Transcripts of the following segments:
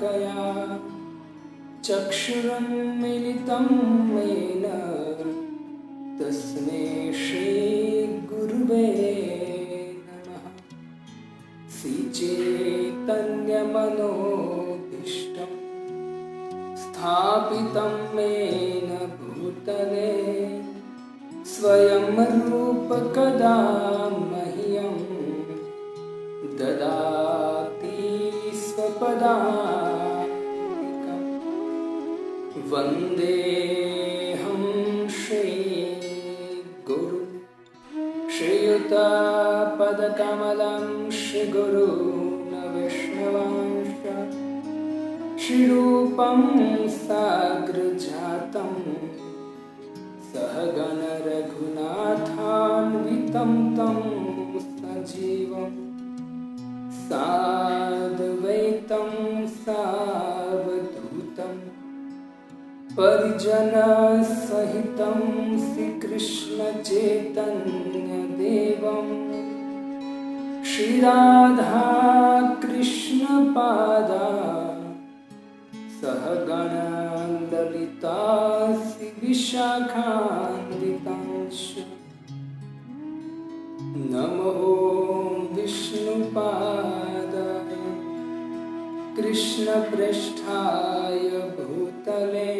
शलाकया चक्षुरुन्मीलितं येन तस्मै श्रीगुरुवे नमः। श्रीचैतन्यमनोभीष्टं स्थापितं येन भूतले स्वयं रूप कदा मह्यं ददाति स्वपदान्तिकम्। वन्देऽहं श्रीगुरु श्रीयुतापदकमलं श्रीगुरून् वैष्णवांश्च श्रीरूपं साग्रजातं सहगण रघुनाथान्वितं तं सजीवं साद्वैतं सावधूतं परिजनसहितं श्रीकृष्णचैतन्यदेवं श्रीराधाकृष्णपादा सहगण ललिता विशाखान्वितांश्च। नमो विष्णुपादाय कृष्णप्रेष्ठाय भूतले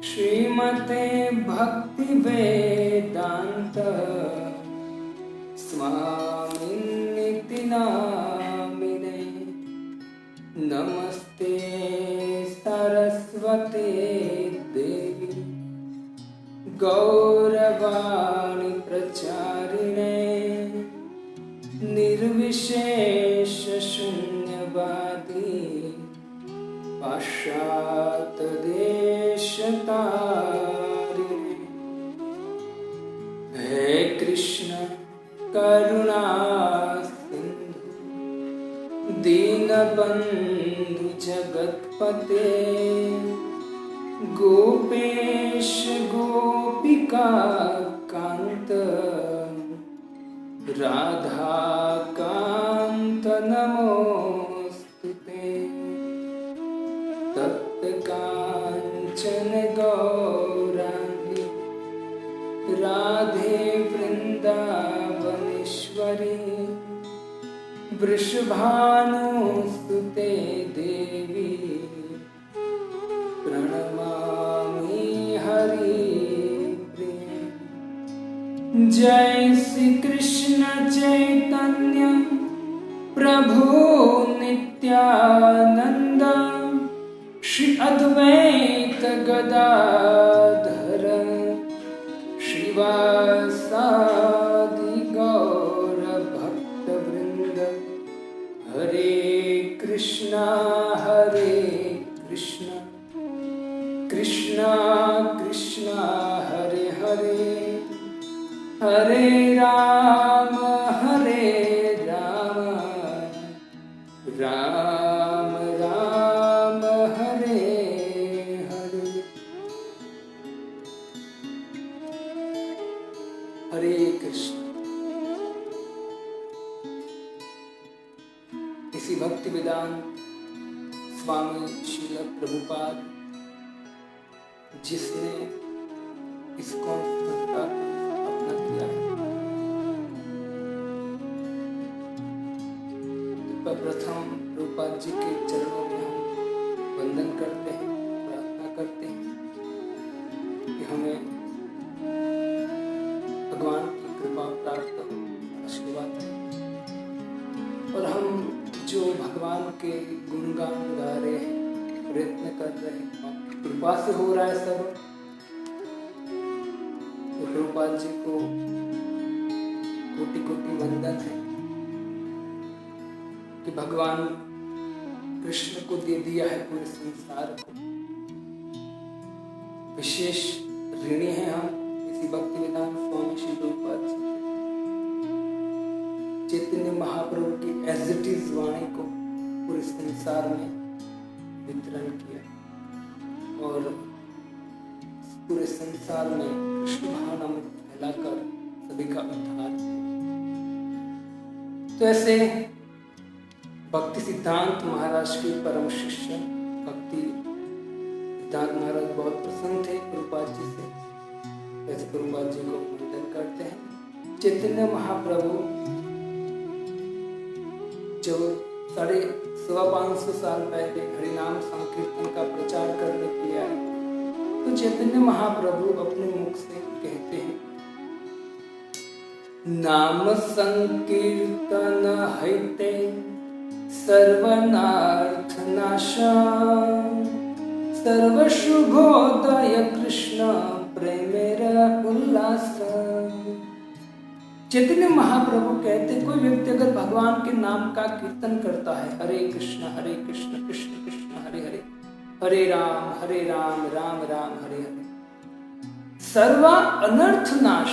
श्रीमते भक्तिवेदान्त स्वामिन्निति नामिने। नमस्ते सरस्वते देवी गौरवाणी प्रचारिणे निर्विशेष शून्यवादी पाश्चात्यदेशतारिणे। हे कृष्ण करुणा सिंधु दीनबंधु जगत्पते गोपेश गोपिका कांत राधा कांत नमोस्तुते। तप्त कांचन गौरांगी राधे वृंदावनेश्वरी वृषभानुसुते देवी प्रणमामि हरिप्रिये। जय श्री कृष्ण चैतन्य प्रभु नित्यानंद श्री अद्वैत गदाधर श्रीवासादि गौर भक्तवृंद। हरे कृष्णा कृष्णा कृष्णा हरे हरे हरे राम राम राम हरे हरे। हरे कृष्ण। इसी भक्ति वेदांत स्वामी श्रील प्रभुपाद जिसने इसको अपना किया है, तो प्रथम प्रभुपाद जी के चरणों में हम वंदन करते हैं, प्रार्थना करते हैं कि हमें भगवान की कृपा प्राप्त हो, आशीर्वाद है। और हम जो भगवान के गुणगान गा रहे हैं, प्रयत्न कर रहे हैं, कृपा से हो रहा है सब। तो प्रभुपाद जी को कोटि कोटि वंदन है कि भगवान कृष्ण को दे दिया है पूरे संसार को। विशेष ऋणी हैं हम इसी भक्ति वेदांत स्वामी श्री प्रभुपाद जी, चैतन्य महाप्रभु की एज इट इज वाणी को पूरे संसार में वितरण किया और पूरे संसार में कृष्ण भावनामृत फैलाकर सभी का उद्धार किया। तो ऐसे भक्ति सिद्धांत महाराज के परम शिष्य भक्ति सिद्धांत महाराज बहुत प्रसन्न थे प्रभुपाद जी से। वैसे प्रभुपाद जी को वंदन करते हैं। चैतन्य महाप्रभु जो 550 साल पहले हरिनाम संकीर्तन का प्रचार करने के लिए आए, तो चैतन्य महाप्रभु अपने मुख से कहते हैं, नाम संकीर्तन हैते सर्वनार्थ नाशा सर्वशुभोदय कृष्ण प्रेमेरा उल्लास। चैतन्य महाप्रभु कहते, कोई व्यक्ति अगर भगवान के नाम का कीर्तन करता है, हरे कृष्ण कृष्ण कृष्ण हरे हरे, हरे राम राम राम हरे हरे, सर्व अनर्थ नाश,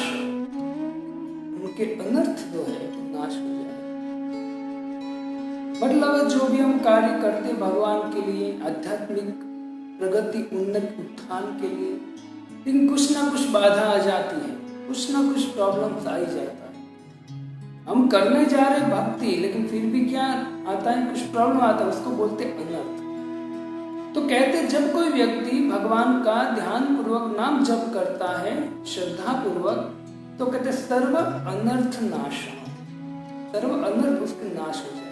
उनके अनर्थ जो है तो नाश हो जाए। मतलब जो भी हम कार्य करते भगवान के लिए, आध्यात्मिक प्रगति उन्नति उत्थान के लिए, लेकिन कुछ ना कुछ बाधा आ जाती है, कुछ ना कुछ प्रॉब्लम्स आ ही जाता है। हम करने जा रहे भक्ति, लेकिन फिर भी क्या आता है, कुछ प्रॉब्लम आता है, उसको बोलते अनर्थ। तो कहते जब कोई व्यक्ति भगवान का ध्यान पूर्वक नाम जप करता है श्रद्धा पूर्वक, तो कहते सर्व अनर्थ नाश, सर्व अनर्थ उसके नाश हो जाए।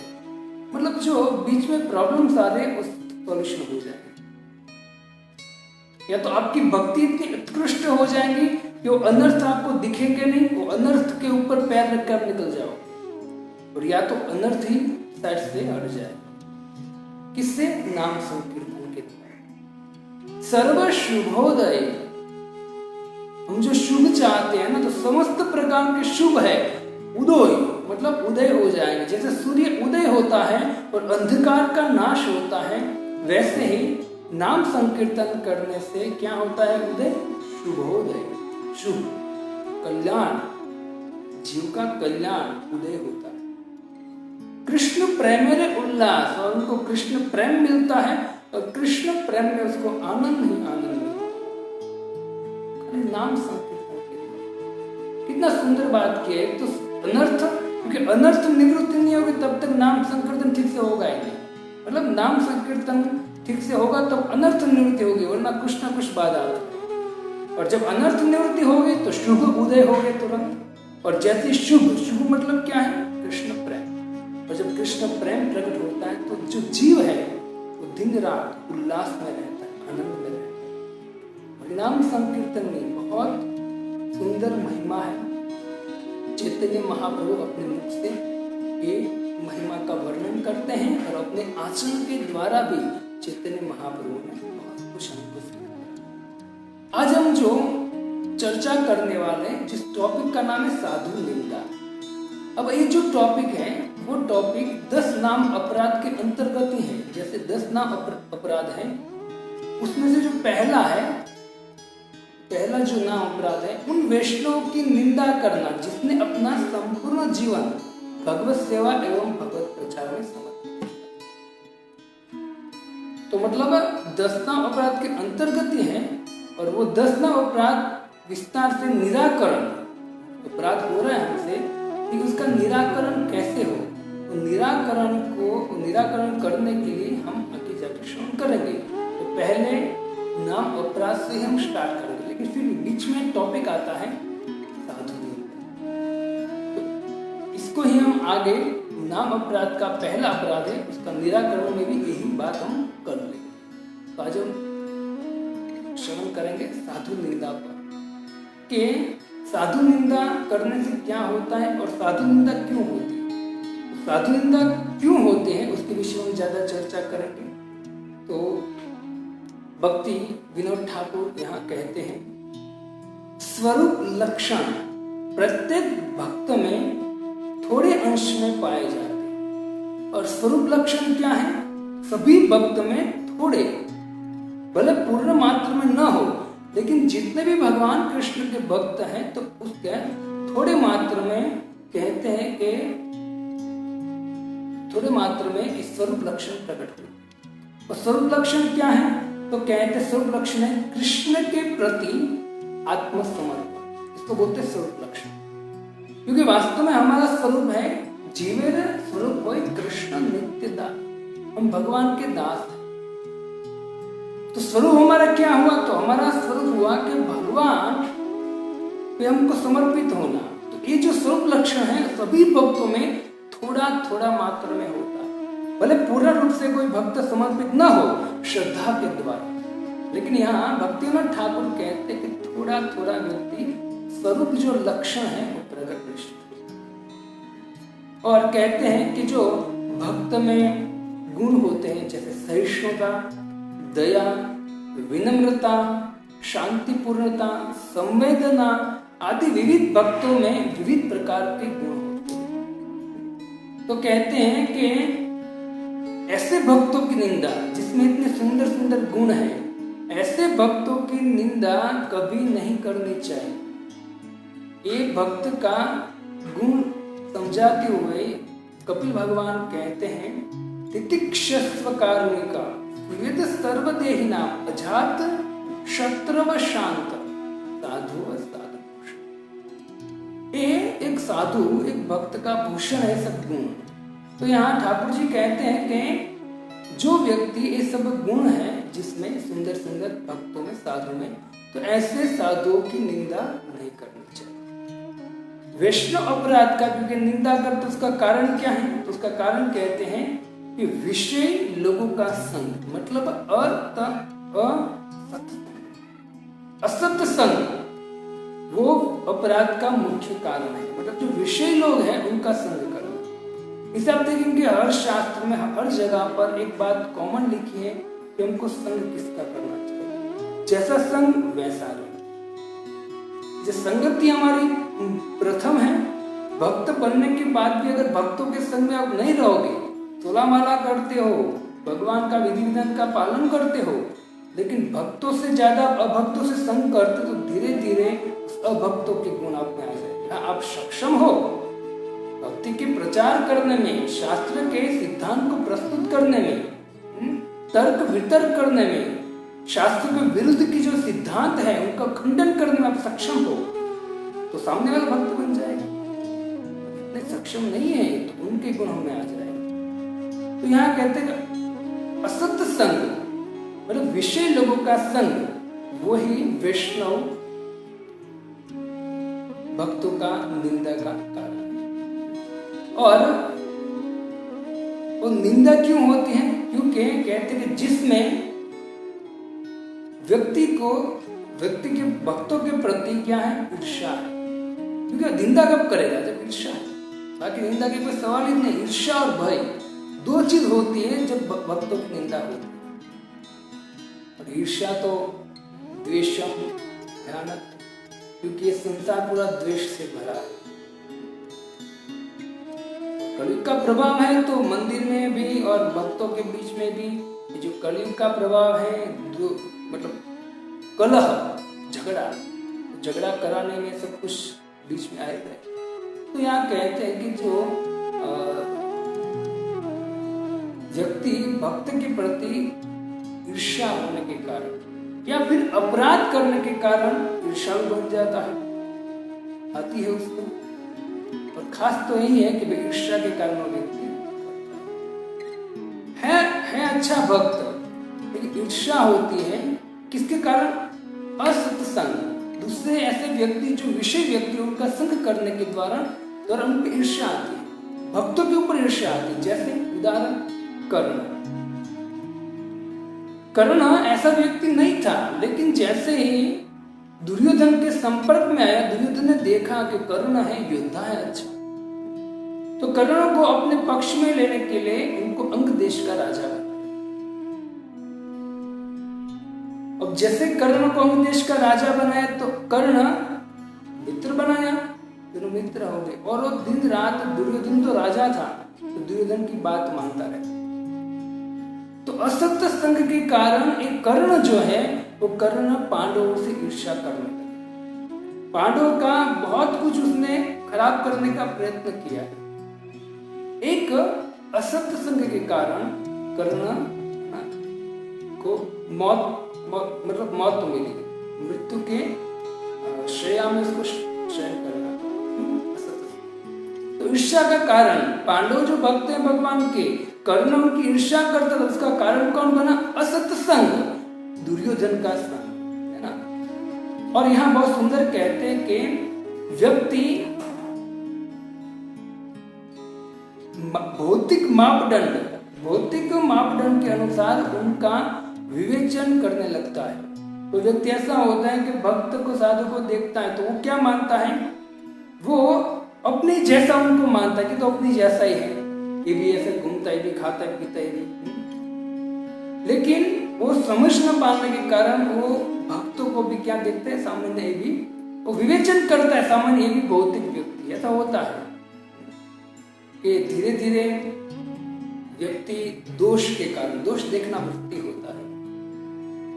मतलब जो बीच में प्रॉब्लम्स आ रहे उस सॉल्यूशन हो जाए, या तो आपकी भक्ति इतनी उत्कृष्ट हो जाएगी कि वो अनर्थ आपको दिखेंगे नहीं, वो अनर्थ के ऊपर पैर रखकर निकल जाओ, और या तो अनर्थ ही साइड से हट जाए। किससे? नाम संकीर्तन के द्वारा। सर्व शुभोदय, हम जो शुभ चाहते हैं ना, तो समस्त प्रकार के शुभ है, उदय मतलब उदय हो जाएंगे। जैसे सूर्य उदय होता है और अंधकार का नाश होता है, वैसे ही नाम संकीर्तन करने से क्या होता है? उदय, शुभोदय, शुभ कल्याण, जीव का कल्याण उदय होता है। कृष्ण प्रेमेरे उल्लास, और उनको कृष्ण प्रेम मिलता है, और कृष्ण प्रेम में उसको आनंद ही आनंद मिलता है। नाम संकीर्तन के लिए कितना सुंदर बात की है। तो अनर्थ, क्योंकि अनर्थ निवृत्ति नहीं होगी तब तक नाम संकीर्तन ठीक से होगा ही नहीं। मतलब नाम संकीर्तन ठीक से होगा तब अनर्थ निवृत्ति होगी, वरना कुछ ना कुछ बाधा आता है। और जब अनर्थ निवृत्ति होगी तो शुभ उदय हो गए तुरंत। और जैसे शुभ, शुभ मतलब क्या है? कृष्ण प्रेम। और जब कृष्ण प्रेम प्रकट होता है तो जो जीव है वो दिन रात उल्लास में रहता है, आनंद में रहता है। हरिनाम संकीर्तन में बहुत सुंदर महिमा है। चैतन्य महाप्रभु अपने मुख से ये महिमा का वर्णन करते हैं, और अपने आचरण के द्वारा भी चैतन्य महाप्रभु ने बहुत कुछ हमको सिखाया। आज हम जो चर्चा करने वाले हैं, जिस टॉपिक का नाम है साधु निंदा। अब ये जो टॉपिक है वो टॉपिक 10 नाम अपराध के अंतर्गत ही है। जैसे 10 नाम अपराध है, उसमें से जो पहला जो नाम अपराध है, उन वैष्णव की निंदा करना जिसने अपना संपूर्ण जीवन भगवत सेवा एवं भगवत प्रचार में समर्पित। तो मतलब 10 नाम अपराध के अंतर्गत ही है, और वो 10 नाम अपराध विस्तार से निराकरण, अपराध हो रहा है हमसे, लेकिन उसका निराकरण कैसे हो, तो निराकरण करने के लिए हम आगे जाकर श्रवण करेंगे। तो पहले नाम अपराध से हम स्टार्ट करेंगे, लेकिन फिर बीच में टॉपिक आता है साधु निंदा। तो इसको ही हम आगे, नाम अपराध का पहला अपराध है, उसका निराकरण में भी यही बात हम कर लेंगे। तो आज हम श्रवण करेंगे साधु निंदा पर, कि साधु निंदा करने से क्या होता है और साधु निंदा क्यों होती है। साधु निंदा क्यों होते हैं उसके विषय में ज्यादा चर्चा करेंगे। तो भक्ति विनोद ठाकुर यहाँ कहते हैं, स्वरूप लक्षण प्रत्येक भक्त में थोड़े अंश में पाए जाते हैं। और स्वरूप लक्षण क्या है? सभी भक्त में थोड़े, भले पूर्ण मात्रा में न हो, लेकिन जितने भी भगवान कृष्ण के भक्त हैं तो उसके थोड़े मात्रा में, कहते हैं कि थोड़े मात्रा में इस स्वरूप लक्षण प्रकट हुए। और स्वरूप लक्षण क्या है? तो कहते हैं स्वरूप लक्षण है कृष्ण के प्रति आत्मसमर्पण, इसको बोलते हैं स्वरूप लक्षण। क्योंकि वास्तव में हमारा स्वरूप है जीवेर स्वरूप होय कृष्ण नित्य दास। हम भगवान के दास हैं। तो स्वरूप हमारा क्या हुआ? तो हमारा स्वरूप हुआ कि भगवान पे हमको समर्पित होना। तो ये जो स्वरूप लक्षण है सभी भक्तों में थोड़ा थोड़ा मात्रा में होता है। भले पूर्ण रूप से कोई भक्त समर्पित न हो श्रद्धा के द्वारा, लेकिन यहाँ भक्तिनाथ ठाकुर कहते हैं कि थोड़ा थोड़ा व्यक्ति स्वरूप जो लक्षण है वो प्रकट निश्चित, और कहते हैं कि जो भक्त में गुण होते हैं जैसे सहिष्णुता, दया, विनम्रता, शांतिपूर्णता, संवेदना आदि विविध भक्तों में विविध प्रकार के गुण होते हैं। तो कहते हैं कि ऐसे भक्तों की निंदा जिसमें इतने सुंदर सुंदर गुण हैं, ऐसे भक्तों की निंदा कभी नहीं करनी चाहिए। एक भक्त का गुण समझाते हुए कपिल भगवान कहते हैं, तितिक्षस्व कारुणिका वेद सर्वदेहि नाम अजात शत्रव शांत साधु साधु। एक साधु एक भक्त का भूषण है सद्गुण। तो यहाँ ठाकुर जी कहते हैं कि जो व्यक्ति ये सब गुण है जिसमें सुंदर सुंदर भक्तों में साधु में, तो ऐसे साधुओं की निंदा नहीं करनी चाहिए। वैष्णव अपराध का क्योंकि निंदा करते उसका कारण क्या है? तो उसका कारण कहते हैं कि विषय लोगों का संग, मतलब असत संग वो अपराध का मुख्य कारण है। मतलब जो विषय लोग हैं उनका संग करना। इसे आप देखेंगे हर शास्त्र में हर जगह पर एक बात कॉमन लिखी है कि हमको संग किसका करना चाहिए। जैसा संग वैसा रंग। जो संगति हमारी प्रथम है। भक्त बनने के बाद भी अगर भक्तों के संग में आप नहीं रहोगे, तोला माला करते हो, भगवान का विधि विधान का पालन करते हो, लेकिन भक्तों से ज्यादा अभक्तों से संग करते, तो धीरे धीरे अभक्तों के गुण आप में आ जाएगा। आप सक्षम हो भक्ति के प्रचार करने में, शास्त्र के सिद्धांत को प्रस्तुत करने में, तर्क वितर्क करने में, शास्त्र के विरुद्ध की जो सिद्धांत है उनका खंडन करने में आप सक्षम हो, तो सामने वाला भक्त बन जाएगा। नहीं सक्षम नहीं है तो उनके गुण हमें आ जाएगा। तो यहाँ कहते हैं असत संग, मतलब विषय लोगों का संग, वही वैष्णव भक्तों का निंदा का कारण। और निंदा क्यों होती है? क्योंकि कहते हैं जिसमें व्यक्ति के भक्तों के प्रति क्या है? ईर्ष्या है। क्योंकि निंदा कब करेगा? जब ईर्ष्या है। बाकी निंदा के कोई सवाल ही नहीं। ईर्ष्या और भय दो चीज होती है जब भक्तों की निंदा होती है। और ईर्ष्या तो द्वेषम भयानक, क्योंकि ये संसार पूरा द्वेष से भरा है। कलयुग का प्रभाव है तो मंदिर में भी और भक्तों के बीच में भी जो कलयुग का प्रभाव है, जो मतलब कलह, झगड़ा कराने में सब कुछ बीच में आएगा। तो यहाँ कहते हैं कि जो व्यक्ति भक्त के प्रति ईर्ष्या होने के कारण या फिर अपराध करने के कारण ईर्ष्या बन जाता है, आती है उसको। और खास तो यही है कि ईर्ष्या के कारण वो व्यक्ति है अच्छा भक्त, लेकिन ईर्ष्या होती है किसके कारण? असत्संग, दूसरे ऐसे व्यक्ति जो विषय व्यक्ति उनका संग करने के द्वारा उनको ईर्ष्या आती है, भक्तों के ऊपर ईर्ष्या आती है। जैसे उदाहरण कर्ण ऐसा व्यक्ति नहीं था, लेकिन जैसे ही दुर्योधन के संपर्क में आया, दुर्योधन ने देखा कि कर्ण है, योद्धा है अच्छा, तो कर्ण को अपने पक्ष में लेने के लिए उनको अंग देश का राजा बनाया। अब जैसे कर्ण को अंग देश का राजा बनाया तो कर्ण मित्र बनाया, दोनों मित्र हो गए। और वो दिन रात, दुर्योधन तो राजा था तो दुर्योधन की बात मानता रहे। तो असत्य संग के कारण एक कर्ण जो है वो कर्ण पांडवों से ईर्ष्या करने लगा। पांडवों का बहुत कुछ उसने खराब करने का प्रयत्न किया। एक असत्य संग के कारण कर्ण को मौत मिली, मृत्यु के शैया में उसको शयन करना। तो तो ईर्ष्या का कारण, पांडव जो भक्त हैं भगवान के, कर्ण उनकी ईर्ष्या करता था, उसका कारण कौन बना? असत्संग, दुर्योधन का संग, है ना। और यहाँ बहुत सुंदर कहते हैं कि व्यक्ति भौतिक मापदंड के अनुसार उनका विवेचन करने लगता है। तो व्यक्ति ऐसा होता है कि भक्त को, साधु को देखता है तो वो क्या मानता है? वो अपने जैसा उनको मानता है कि तो अपनी जैसा ही है, ये भी ऐसे घूमता है, भी खाता है, पीता है भी। लेकिन वो समझ न पाने के कारण वो भक्तों को भी क्या देखते हैं? सामान्य भी वो विवेचन करता है, सामान्य भी भौतिक व्यक्ति। ऐसा होता है कि धीरे धीरे व्यक्ति दोष के कारण, दोष देखना वृत्ति होता है।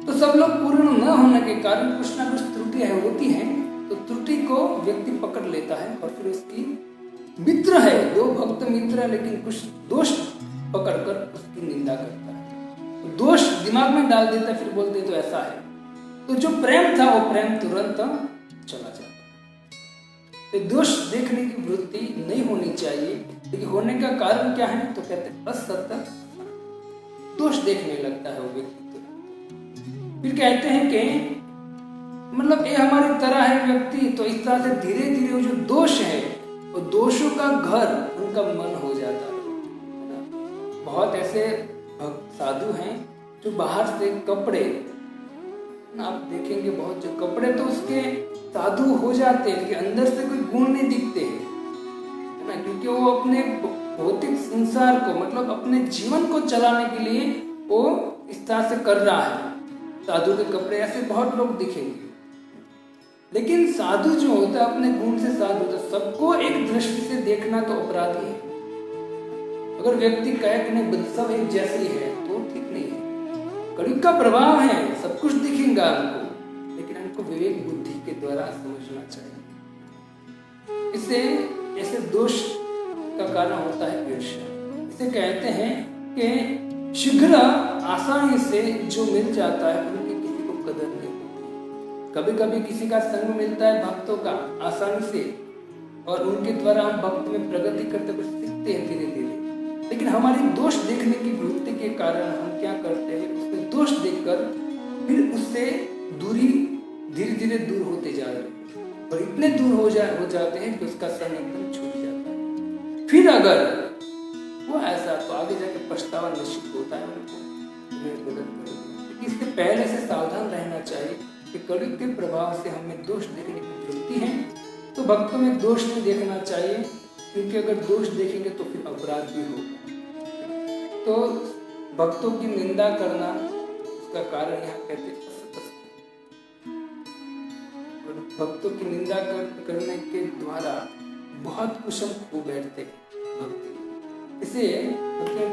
तो सब लोग पूर्ण न होने के कारण कुछ ना कुछ त्रुटियां होती हैं, तो त्रुटि को व्यक्ति पकड़ लेता है और फिर उसकी मित्र है, दो भक्त मित्र है, लेकिन कुछ दोष पकड़कर उसकी निंदा करता है, तो दोष दिमाग में डाल देता है, फिर बोलते तो ऐसा है। तो जो प्रेम था वो प्रेम तुरंत चला जाता है। तो दोष देखने की वृत्ति नहीं होनी चाहिए, लेकिन होने का कारण क्या है? तो कहते हैं असत्य दोष देखने लगता है वो व्यक्ति। फिर कहते हैं कि मतलब ये हमारी तरह है व्यक्ति, तो इस तरह से धीरे धीरे वो जो दोष है वो दोषों का घर उनका मन हो जाता है। बहुत ऐसे साधु हैं जो बाहर से कपड़े, आप देखेंगे बहुत जो कपड़े तो उसके साधु हो जाते हैं, लेकिन अंदर से कोई गुण नहीं दिखते हैं, है ना, क्योंकि वो अपने भौतिक संसार को, मतलब अपने जीवन को चलाने के लिए वो इस तरह से कर रहा है। साधु के कपड़े ऐसे बहुत लोग दिखेंगे, लेकिन साधु जो होता है अपने गुण से साधु होता है। सबको एक दृष्टि से देखना तो अपराधी है। अगर व्यक्ति कहे कि नहीं सब एक जैसे ही है तो ठीक नहीं है। कलयुग का प्रभाव है, सब कुछ दिखेगा हमको, लेकिन हमको विवेक बुद्धि के द्वारा समझना चाहिए। इससे ऐसे दोष का कारण होता है ईर्ष्या। इसे कहते हैं कि शीघ्र आसानी से जो मिल जाता है उनकी किसी को कदर नहीं होती। कभी कभी किसी का संग मिलता है भक्तों का आसानी से, और उनके द्वारा हम भक्त में प्रगति करते कुछ सीखते हैं धीरे धीरे, लेकिन हमारी दोष देखने की वृत्ति के कारण हम क्या करते हैं? उसमें दोष देखकर फिर उससे दूरी धीरे धीरे दूर होते जा रहे हैं, और इतने दूर हो जाते हैं कि उसका संग एकदम छूट जाता है। फिर अगर वो ऐसा तो आगे जाके पछतावा निश्चित होता है उनको। इससे पहले से सावधान रहना चाहिए कि कलयुग के प्रभाव से हमें दोष देखने की वृत्ति है, तो भक्तों में दोष नहीं देखना चाहिए, क्योंकि अगर दोष देखेंगे तो फिर अपराध भी होगा। तो भक्तों की निंदा करना, उसका कारण यहाँ कहते हैं भक्तों की निंदा करने के द्वारा बहुत कुछ हम खो बैठते हैं भक्ति। इसे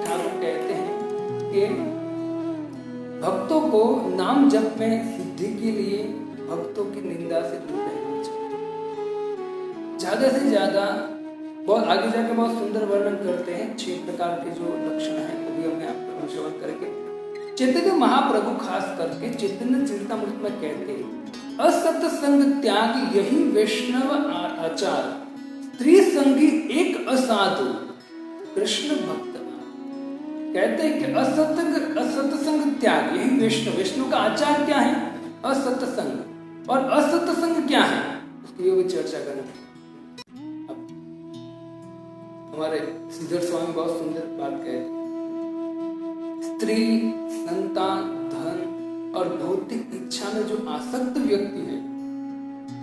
ठाकुर कहते हैं कि भक्तों को नाम जप में सिद्धि के लिए भक्तों की निंदा से दूर रहना चाहिए। ज्यादा से ज्यादा, बहुत आगे जाकर बहुत सुंदर वर्णन करते हैं 6 प्रकार के जो लक्षण हैं, वो भी हमें आपको श्रवण करके। चैतन्य महाप्रभु खास करके चैतन्य चरितामृत में कहते हैं असत संग त्याग यही वैष्णव आचार, स्त्री संगी एक असाधु कृष्ण भक्त। कहते हैं कि असत संग त्याग यही वैष्णव का आचार क्या है? असत संग। और असत संग क्या है उसकी भी चर्चा करेंगे। हमारे श्रीधर स्वामी बहुत सुंदर बात कहते, स्त्री, संतान, धन और भौतिक इच्छा में जो आसक्त व्यक्ति है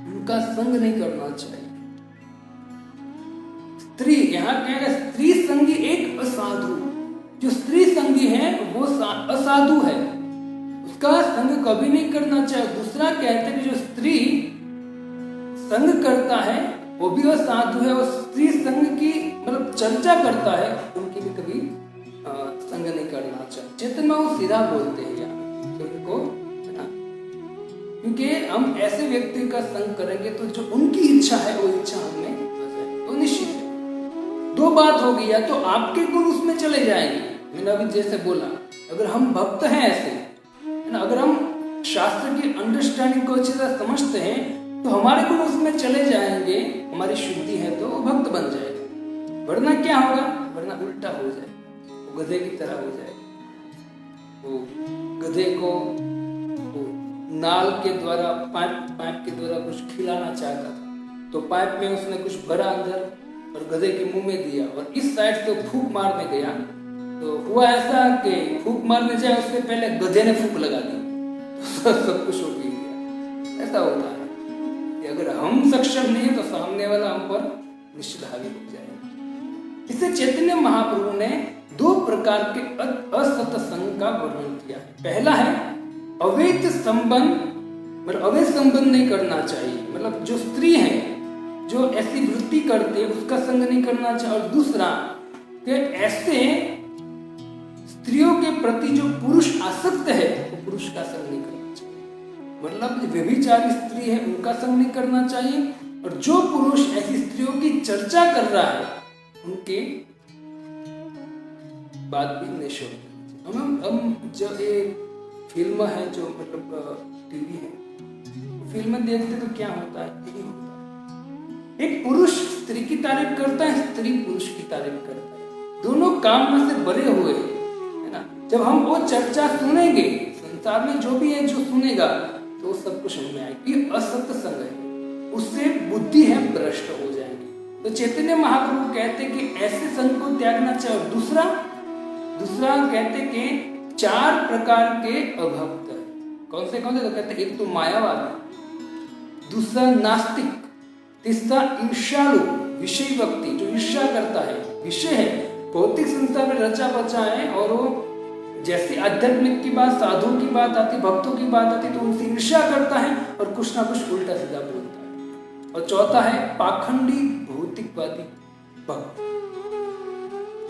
उनका संग नहीं करना चाहिए। स्त्री, यहाँ कहेगा स्त्री संगी एक असाधु, जो स्त्री संगी है वो असाधु है, उसका संग कभी नहीं करना चाहिए। दूसरा कहते हैं कि जो स्त्री संग करता है वो भी असाधु है, और स्त्री संग की मतलब चर्चा करता है उनकी भी कभी संग नहीं करना चाहिए। चेतन वो सीधा बोलते हैं यहाँ तो उनको, है ना, क्योंकि हम ऐसे व्यक्ति का संग करेंगे तो जो उनकी इच्छा है वो इच्छा हमें तो निश्चित है। 2 बात हो गई, या तो आपके गुण उसमें चले जाएंगे, मैंने अभी जैसे बोला, अगर हम भक्त हैं ऐसे, है ना, अगर हम शास्त्र की अंडरस्टैंडिंग को अच्छी तरह समझते हैं तो हमारे गुण उसमें चले जाएंगे, हमारी शुद्धि है तो भक्त बन जाएगा। वरना क्या होगा, वरना उल्टा हो जाए, वो गधे की तरह हो जाए। वो गधे को वो नाल के द्वारा, पाइप के द्वारा कुछ खिलाना चाहता था, तो पाइप में उसने कुछ भरा अंदर और गधे के मुंह में दिया, और इस साइड से फूंक मारने गया, तो हुआ ऐसा कि फूंक मारने जाए उससे पहले गधे ने फूंक लगा दी, तो सब कुछ हो गया। ऐसा होता है कि अगर हम सक्षम नहीं है तो सामने वाला हम पर निश्चित हावी हो जाएगा। इसे चैतन्य महाप्रभु ने 2 प्रकार के असत संग का वर्णन किया है। पहला है अवैध संबंध, मतलब अवैध संबंध नहीं करना चाहिए, मतलब जो स्त्री है जो ऐसी वृत्ति करते उसका संग नहीं करना चाहिए। और दूसरा कि ऐसे स्त्रियों के प्रति जो पुरुष आसक्त है वो पुरुष का संग नहीं करना चाहिए, मतलब व्यभिचारी स्त्री है उनका संग नहीं करना चाहिए, और जो पुरुष ऐसी स्त्रियों की चर्चा कर रहा है उनके बात भी नहीं सुननी। हम जो एक फिल्म है, जो मतलब टीवी है, फिल्म में देखते तो क्या होता है, यही होता है, एक पुरुष स्त्री की तारीफ करता है, स्त्री पुरुष की तारीफ करता है, दोनों काम में से बड़े हुए है ना। जब हम वो चर्चा सुनेंगे, संसार में जो भी है जो सुनेगा तो सब कुछ समझ में आएगा कि असत्य संग है, उससे बुद्धि है भ्रष्ट हो जाएंगे। तो चैतन्य महाप्रभु कहते कि ऐसे संग को त्यागना चाहिए। और दूसरा कहते कि 4 प्रकार के अभक्त, कौन से तो कहते एक तो मायावादी, दूसरा नास्तिक, तीसरा ईर्ष्यालु विषय व्यक्ति जो ईर्ष्या करता है, विषय है भौतिक संसार में रचा बचा है, और वो जैसे आध्यात्मिक की बात, साधु की बात आती, भक्तों की बात आती तो उनसे ईर्ष्या करता है और कुछ ना कुछ उल्टा सीधा बोलता है। और चौथा है पाखंडी भौतिकवादी भक्त।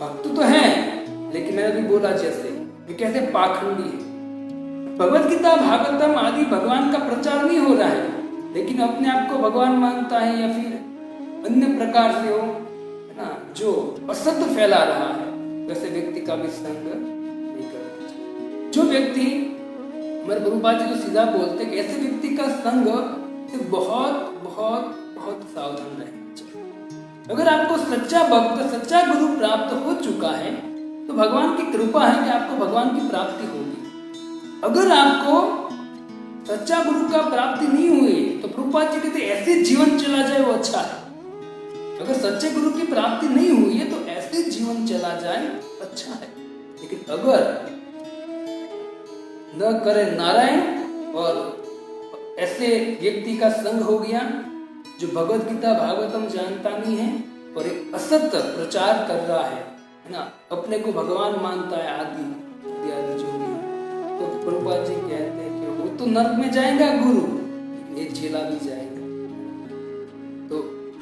भक्त तो है लेकिन मैंने अभी बोला जैसे ये कैसे पाखंडी है। भगवत गीता भागवतम आदि भगवान का प्रचार नहीं हो रहा है, लेकिन अपने आप को भगवान मानता है या फिर अन्य प्रकार से हो, है ना, जो असत्य फैला रहा है, वैसे व्यक्ति का भी संग नहीं करना चाहिए। जो व्यक्ति, हमारे प्रभुपाद जी तो सीधा बोलते कि ऐसे व्यक्ति का संग से बहुत बहुत बहुत सावधान रहना चाहिए। अगर आपको सच्चा भक्त, सच्चा गुरु प्राप्त हो चुका है तो भगवान की कृपा है कि आपको भगवान की प्राप्ति होगी। अगर आपको सच्चा गुरु का प्राप्ति नहीं हुई तो प्रभुपाद जी कहते ऐसे जीवन चला जाए वो अच्छा है। अगर सच्चे गुरु की प्राप्ति नहीं हुई है तो ऐसे जीवन चला जाए अच्छा है। लेकिन अगर न करे नारायण और ऐसे व्यक्ति का संग हो गया जो भगवत गीता भागवतम जानता नहीं है और एक असत्य प्रचार कर रहा है ना, अपने को भगवान मानता है आदि इत्यादि जो भी, तो प्रभुपाद जी कहते हैं कि वो तो नर्क में जाएगा गुरु, ये चेला भी जाएगा। तो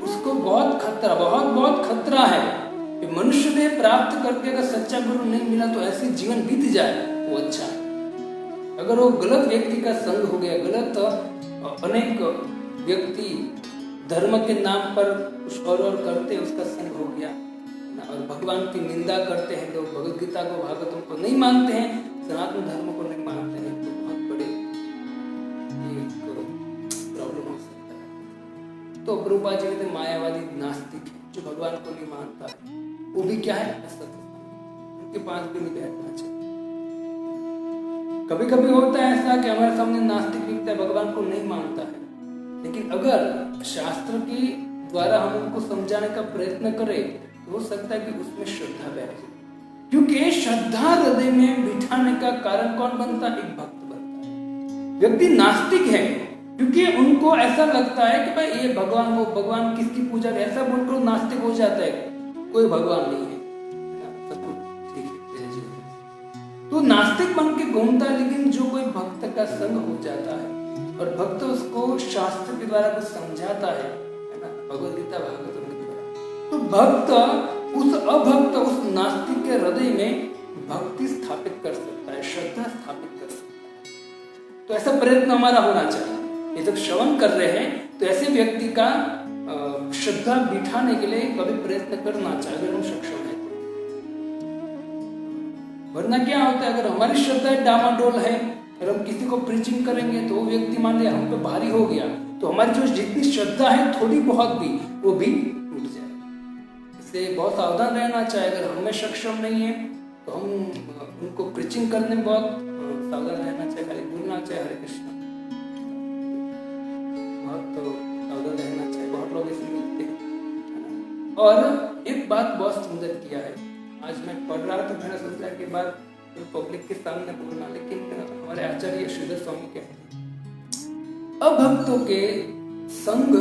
उसको बहुत खतरा है कि मनुष्य देह प्राप्त करके अगर सच्चा गुरु नहीं मिला तो ऐसे जीवन बीत जाए वो अच्छा है। अगर वो गलत व्यक्ति का संग हो गया, गलत अनेक व्यक्ति धर्म के नाम पर कुछ और करते उसका संग हो गया और भगवान की निंदा करते हैं लोग, भगवत गीता को भागवतों को नहीं मानते हैं, सनातन धर्म को नहीं मानते हैं, तो बहुत बड़े प्रॉब्लम हो सकता है। तो प्रभुपाद जी कहते मायावादी नास्तिक है जो भगवान को नहीं मानता है, वो भी क्या है असत्य, उनके पास भी नहीं बैठना चाहिए। कभी कभी होता है ऐसा कि हमारे सामने नास्तिक व्यक्ति भगवान को नहीं मानता है, लेकिन अगर शास्त्र के द्वारा हम उनको समझाने का प्रयत्न करें हो सकता है कि उसमें श्रद्धा बैठ जाए, क्योंकि श्रद्धा हृदय में बिठाने का कारण कौन बनता है? एक भक्त बनता है। व्यक्ति नास्तिक है क्योंकि उनको ऐसा लगता है कि भाई ये भगवान, वो भगवान किसकी पूजा, ऐसा बोलकर नास्तिक हो जाता है, कोई भगवान नहीं है, सब कुछ ठीक है। तो नास्तिक बन के घूमता है, लेकिन जो कोई भक्त का संग हो जाता है और भक्त उसको शास्त्र के द्वारा कुछ समझाता है ना, भगवद गीता भागवत तो भक्त उस अभक्त, उस नास्तिक के हृदय में भक्ति स्थापित कर सकता है, श्रद्धा स्थापित कर सकता है। तो ऐसा प्रयत्न हमारा होना चाहिए। ये जब श्रवण कर रहे हैं तो ऐसे व्यक्ति का श्रद्धा बिठाने के लिए कभी प्रयत्न करना चाहिए अगर हम सक्षम है। वरना क्या होता है, अगर हमारी श्रद्धा डामाडोल है और हम किसी को प्रीचिंग करेंगे तो वो व्यक्ति मान लिया हम पे भारी हो गया, तो हमारी जो जितनी श्रद्धा है थोड़ी बहुत भी वो भी इससे बहुत सावधान रहना चाहिए। अगर हमें सक्षम नहीं है तो हम उनको प्रीचिंग करने में बहुत सावधान रहना चाहिए, खाली बोलना चाहिए हरे कृष्ण, बहुत तो सावधान रहना चाहिए। बहुत लोग इसमें मिलते हैं। और एक बात बहुत सुंदर किया है, आज मैं पढ़ रहा था, मैंने सोचा कि बात पब्लिक के सामने बोलना, लेकिन हमारे आचार्य श्रीधर स्वामी कहते हैं अभक्तों के संग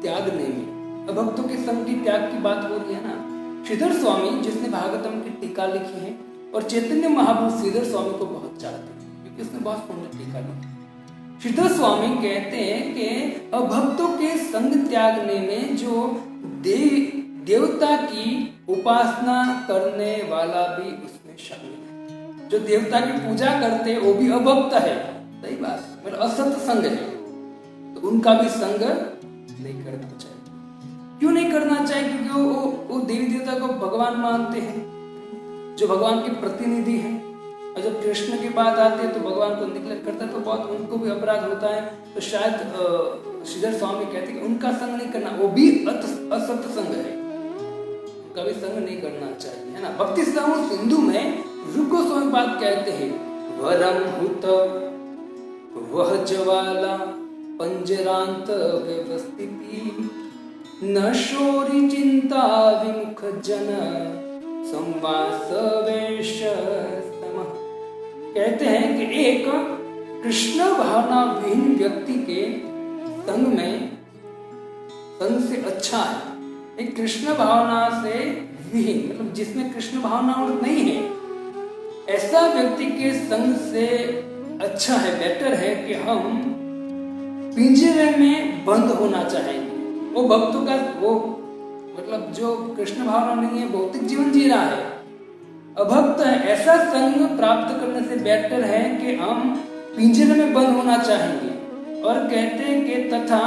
त्यागने में, अभक्तों के संग की त्याग की बात हो रही है ना। श्रीधर स्वामी जिसने भागवतम की टीका लिखी है और चैतन्य महाप्रभु श्रीधर स्वामी को बहुत चाहते हैं क्योंकि उसने बहुत सुंदर टीका लिखी। श्रीधर स्वामी कहते हैं कि अभक्तों के संग त्यागने में जो देवता की उपासना करने वाला भी उसमें शामिल है। जो देवता की पूजा करते हैं वो भी अभक्त है, सही बात है, मतलब असत संग है, तो उनका भी संग नहीं करना चाहिए। क्यों नहीं करना चाहिए? क्योंकि वो देवी देवता को भगवान मानते हैं, जो भगवान के प्रतिनिधि हैं, और जब कृष्ण की बात आती है तो भगवान को निग्लेक्ट करता है तो बहुत उनको भी अपराध होता है। तो शायद श्रीधर स्वामी कहते हैं कि उनका संग नहीं करना, वो भी असत संग है, कभी संग नहीं करना चाहिए, है ना। भक्ति सिंधु में रूप गोस्वामी बात कहते हैं, वरम हुत वह ज्वाला पंजरांत व्यवस्थिति न शोरी चिंता विमुख जन संवास वेश सम। कहते हैं कि एक कृष्ण भावना विहीन व्यक्ति के संग से अच्छा है एक कृष्ण भावना से विहीन, मतलब जिसमें कृष्ण भावना नहीं है, ऐसा व्यक्ति के संग से अच्छा है, बेटर है कि हम पिंजरे में बंद होना चाहेंगे। वो भक्तों का वो मतलब जो कृष्ण भावना नहीं है, भौतिक जीवन जी रहा है, अभक्त है, ऐसा संग प्राप्त करने से बेटर है कि हम पिंजरे में बंद होना चाहेंगे। और कहते हैं कि तथा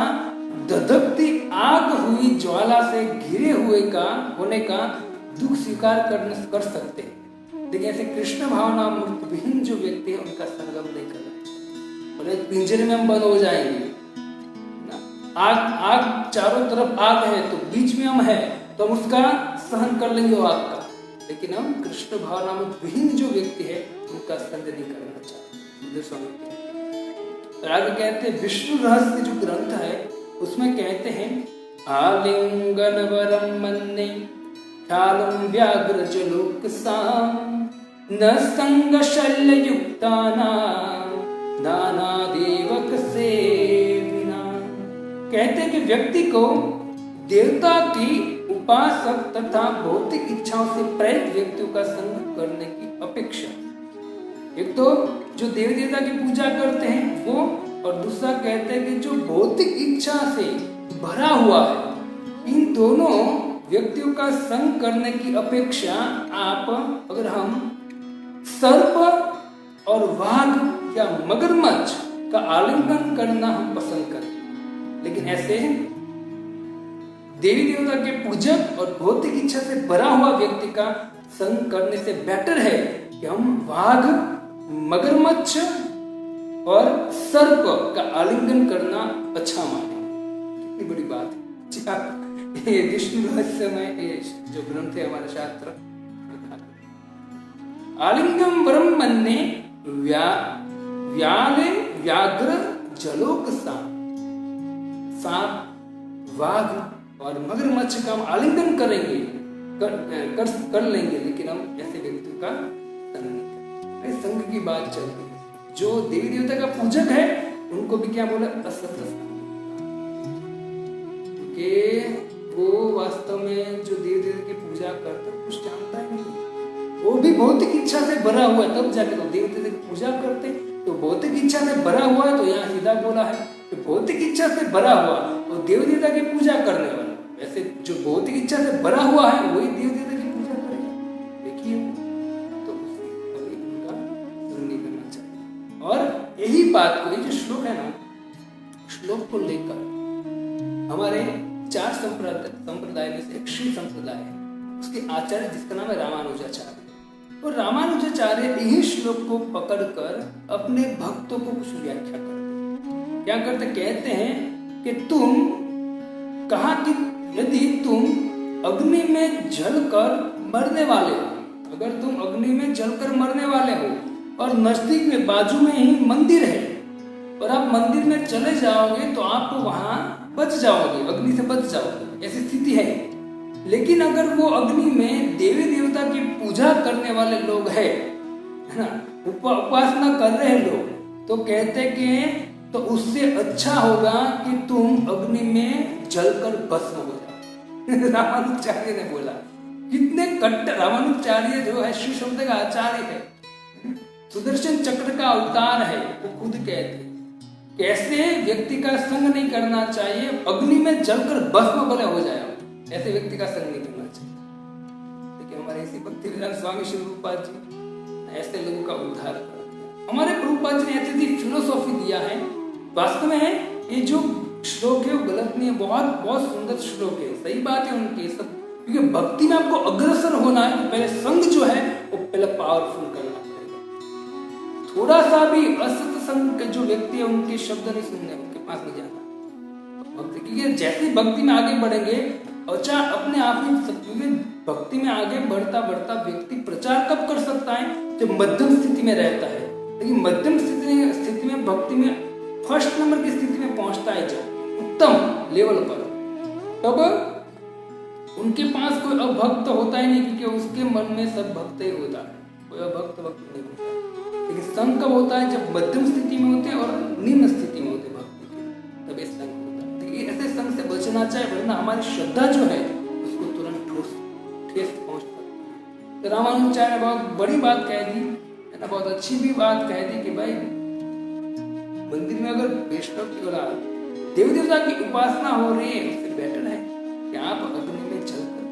धधकती आग हुई ज्वाला से घिरे हुए का होने का दुख स्वीकार कर सकते हैं, लेकिन ऐसे कृष्ण भावना मूर्त विहीन जो व्यक्ति है उनका संगम नहीं करना चाहिए। बोले पिंजरे में हम बंद हो जाएंगे ना, आग चारों तरफ आग है तो बीच में हम है तो हम उसका सहन कर लेंगे वो आग का, लेकिन हम कृष्ण भावना मूर्त विहीन जो व्यक्ति है उनका संग नहीं करना चाहिए। आगे कहते हैं विष्णु रहस्य जो ग्रंथ है उसमें कहते हैं आलिंगन वरम मन्ने ख्यालम व्याघ्र जलोक साम न संग शल्य युक्ताना नाना देवक से बिना। कहते हैं कि व्यक्ति को देवता की उपासक तथा भौतिक इच्छाओं से प्रेरित व्यक्तियों का संग करने की अपेक्षा, एक तो जो देवी देवता की पूजा करते हैं वो, और दूसरा कहते हैं कि जो भौतिक इच्छा से भरा हुआ है, इन दोनों व्यक्तियों का संग करने की अपेक्षा आप अगर हम सर्प और वाघ या मगरमच्छ का आलिंगन करना हम पसंद करें, लेकिन ऐसे देवी देवता के पूजक और भौतिक इच्छा से भरा हुआ व्यक्ति का संग करने से बेटर है कि हम वाघ, मगरमच्छ और सर्प का आलिंगन करना अच्छा माने। कितनी बड़ी बात है। ये विष्णु रहस्य में ये जो ग्रंथ है हमारे शास्त्र, आलिंगम वरम मन्ने व्याले व्याघ्र जलोक सांप, वाघ और मगरमच्छ का हम आलिंगन करेंगे, कर लेंगे, लेकिन हम ऐसे व्यक्तियों का संग नहीं करेंगे। संग की बात चलती है। जो देवी देवता का पूजक है उनको भी क्या बोला, असत संग, क्योंकि वो वास्तव में जो देवी देवता की पूजा करते कुछ जानता ही नहीं, वो भी भौतिक इच्छा से भरा हुआ है, तब जाके तो देवी देवता की पूजा करते। तो भौतिक इच्छा से भरा हुआ है, तो यहाँ सीधा बोला है कि भौतिक इच्छा से भरा हुआ और देवी देवता की पूजा करने वाला, वैसे जो भौतिक इच्छा से भरा हुआ है वही देवी देवता की पूजा करेगा, देखिए, तो कभी उनका संग नहीं करना चाहिए। और यही बात को, ये जो श्लोक है ना, श्लोक को लेकर हमारे 4 संप्रदाय में से एक श्री संप्रदाय है, उसके आचार्य जिसका नाम है रामानुजाचार्य, और रामानुजाचार्य यही श्लोक को पकड़कर अपने भक्तों को कुछ व्याख्या करते। क्या करते? कहते हैं कि तुम कहा कि यदि तुम अग्नि में जलकर मरने वाले हो, अगर तुम अग्नि में जलकर मरने वाले हो और नजदीक में बाजू में ही मंदिर है और आप मंदिर में चले जाओगे तो आप वहां बच जाओगे, अग्नि से बच जाओगे, ऐसी स्थिति है। लेकिन अगर वो अग्नि में देवी देवता की पूजा करने वाले लोग है ना, उपासना कर रहे लोग, तो कहते कि तो उससे अच्छा होगा कि तुम अग्नि में जलकर भस्म हो जाओ। रामानुजाचार्य ने बोला, कितने कट्टर रामानुजाचार्य जो है श्री शब्द का आचार्य है, सुदर्शन चक्र का अवतार है, वो खुद कहते कैसे व्यक्ति का संग नहीं करना चाहिए, अग्नि में जलकर भस्म भले हो जाए, ऐसे व्यक्ति का संग नहीं करना चाहिए। लेकिन हमारे इसी भक्तिवेदांत स्वामी श्री प्रभुपाद जी ऐसे लोगों का उद्धार कर दिया। हमारे प्रभुपाद जी ने ऐसी फिलोसॉफी दिया है, वास्तव में ये जो श्लोक है वो गलत नहीं है, बहुत सुंदर श्लोक है, सही बात है उनकी सब, क्योंकि भक्ति में आपको अग्रसर होना है तो पहले संग जो है वो पहले पावरफुल करना पड़ेगा। थोड़ा सा भी असत संग के जो व्यक्ति है उनके शब्द नहीं सुनने, उनके पास नहीं जाना भक्ति, क्योंकि जैसे भक्ति में आगे बढ़ेंगे अच्छा अपने आप ही भक्ति में आगे बढ़ता बढ़ता व्यक्ति प्रचार कब कर सकता है, जब मध्यम स्थिति में रहता है। लेकिन मध्यम स्थिति में भक्ति में फर्स्ट नंबर की स्थिति में पहुंचता है जब उत्तम लेवल पर, तब उनके पास कोई अभक्त होता ही नहीं, क्योंकि उसके मन में सब भक्त ही होता है, कोई अभक्त भक्त नहीं होता। लेकिन संग कब होता है, जब मध्यम स्थिति में होते हैं और निम्न स्थिति में होते भक्ति के, तब ये संग होता है। ऐसे संग से बचना चाहिए, वरना हमारी श्रद्धा जो है उसको तुरंत ठेस पहुंच सकती है। तो रामानुजाचार्य ने बहुत बड़ी बात कह दी है ना, बहुत अच्छी भी बात कह दी कि भाई मंदिर में अगर वैष्णव की देवी देवता की उपासना हो रही है, उससे बेटर है कि आप अग्नि में जलकर।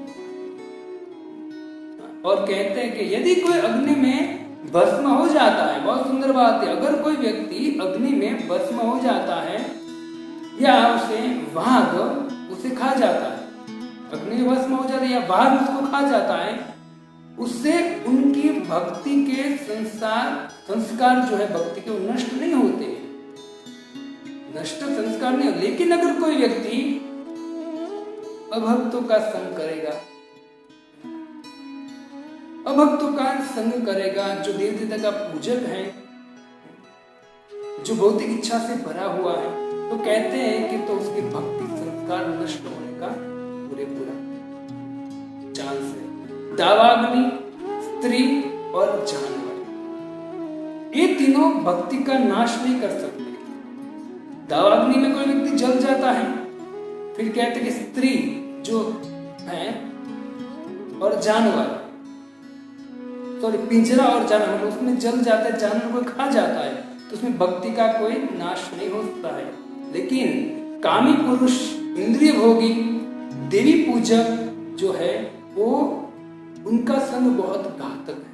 और कहते हैं कि यदि कोई अग्नि में भस्म हो जाता है, बहुत सुंदर बात है, अगर कोई व्यक्ति अग्नि में भस्म हो जाता है या उसे वाघ उसे खा जाता है, अग्नि में भस्म हो जाता है या वाघ उसको खा जाता है, उससे उनकी भक्ति के संस्कार जो है भक्ति के वो नष्ट नहीं होते, नष्ट संस्कार नहीं। लेकिन अगर कोई व्यक्ति अभक्तों का संग करेगा, अभक्तों का संग करेगा, जो देव देवता का पूजक है, जो भौतिक इच्छा से भरा हुआ है, तो कहते हैं कि तो उसके भक्ति संस्कार नष्ट होने का पूरा चांस है। दावाग्नि, स्त्री और जानवर, ये तीनों भक्ति का नाश नहीं कर सकते। दावाग्नि में कोई व्यक्ति जल जाता है, फिर कहते कि स्त्री जो है और जानवर, सॉरी पिंजरा और जानवर, उसमें जल जाता है, जानवर को खा जाता है, तो उसमें भक्ति का कोई नाश नहीं हो सकता है। लेकिन कामी पुरुष, इंद्रिय भोगी, देवी पूजक जो है वो उनका संग बहुत घातक है।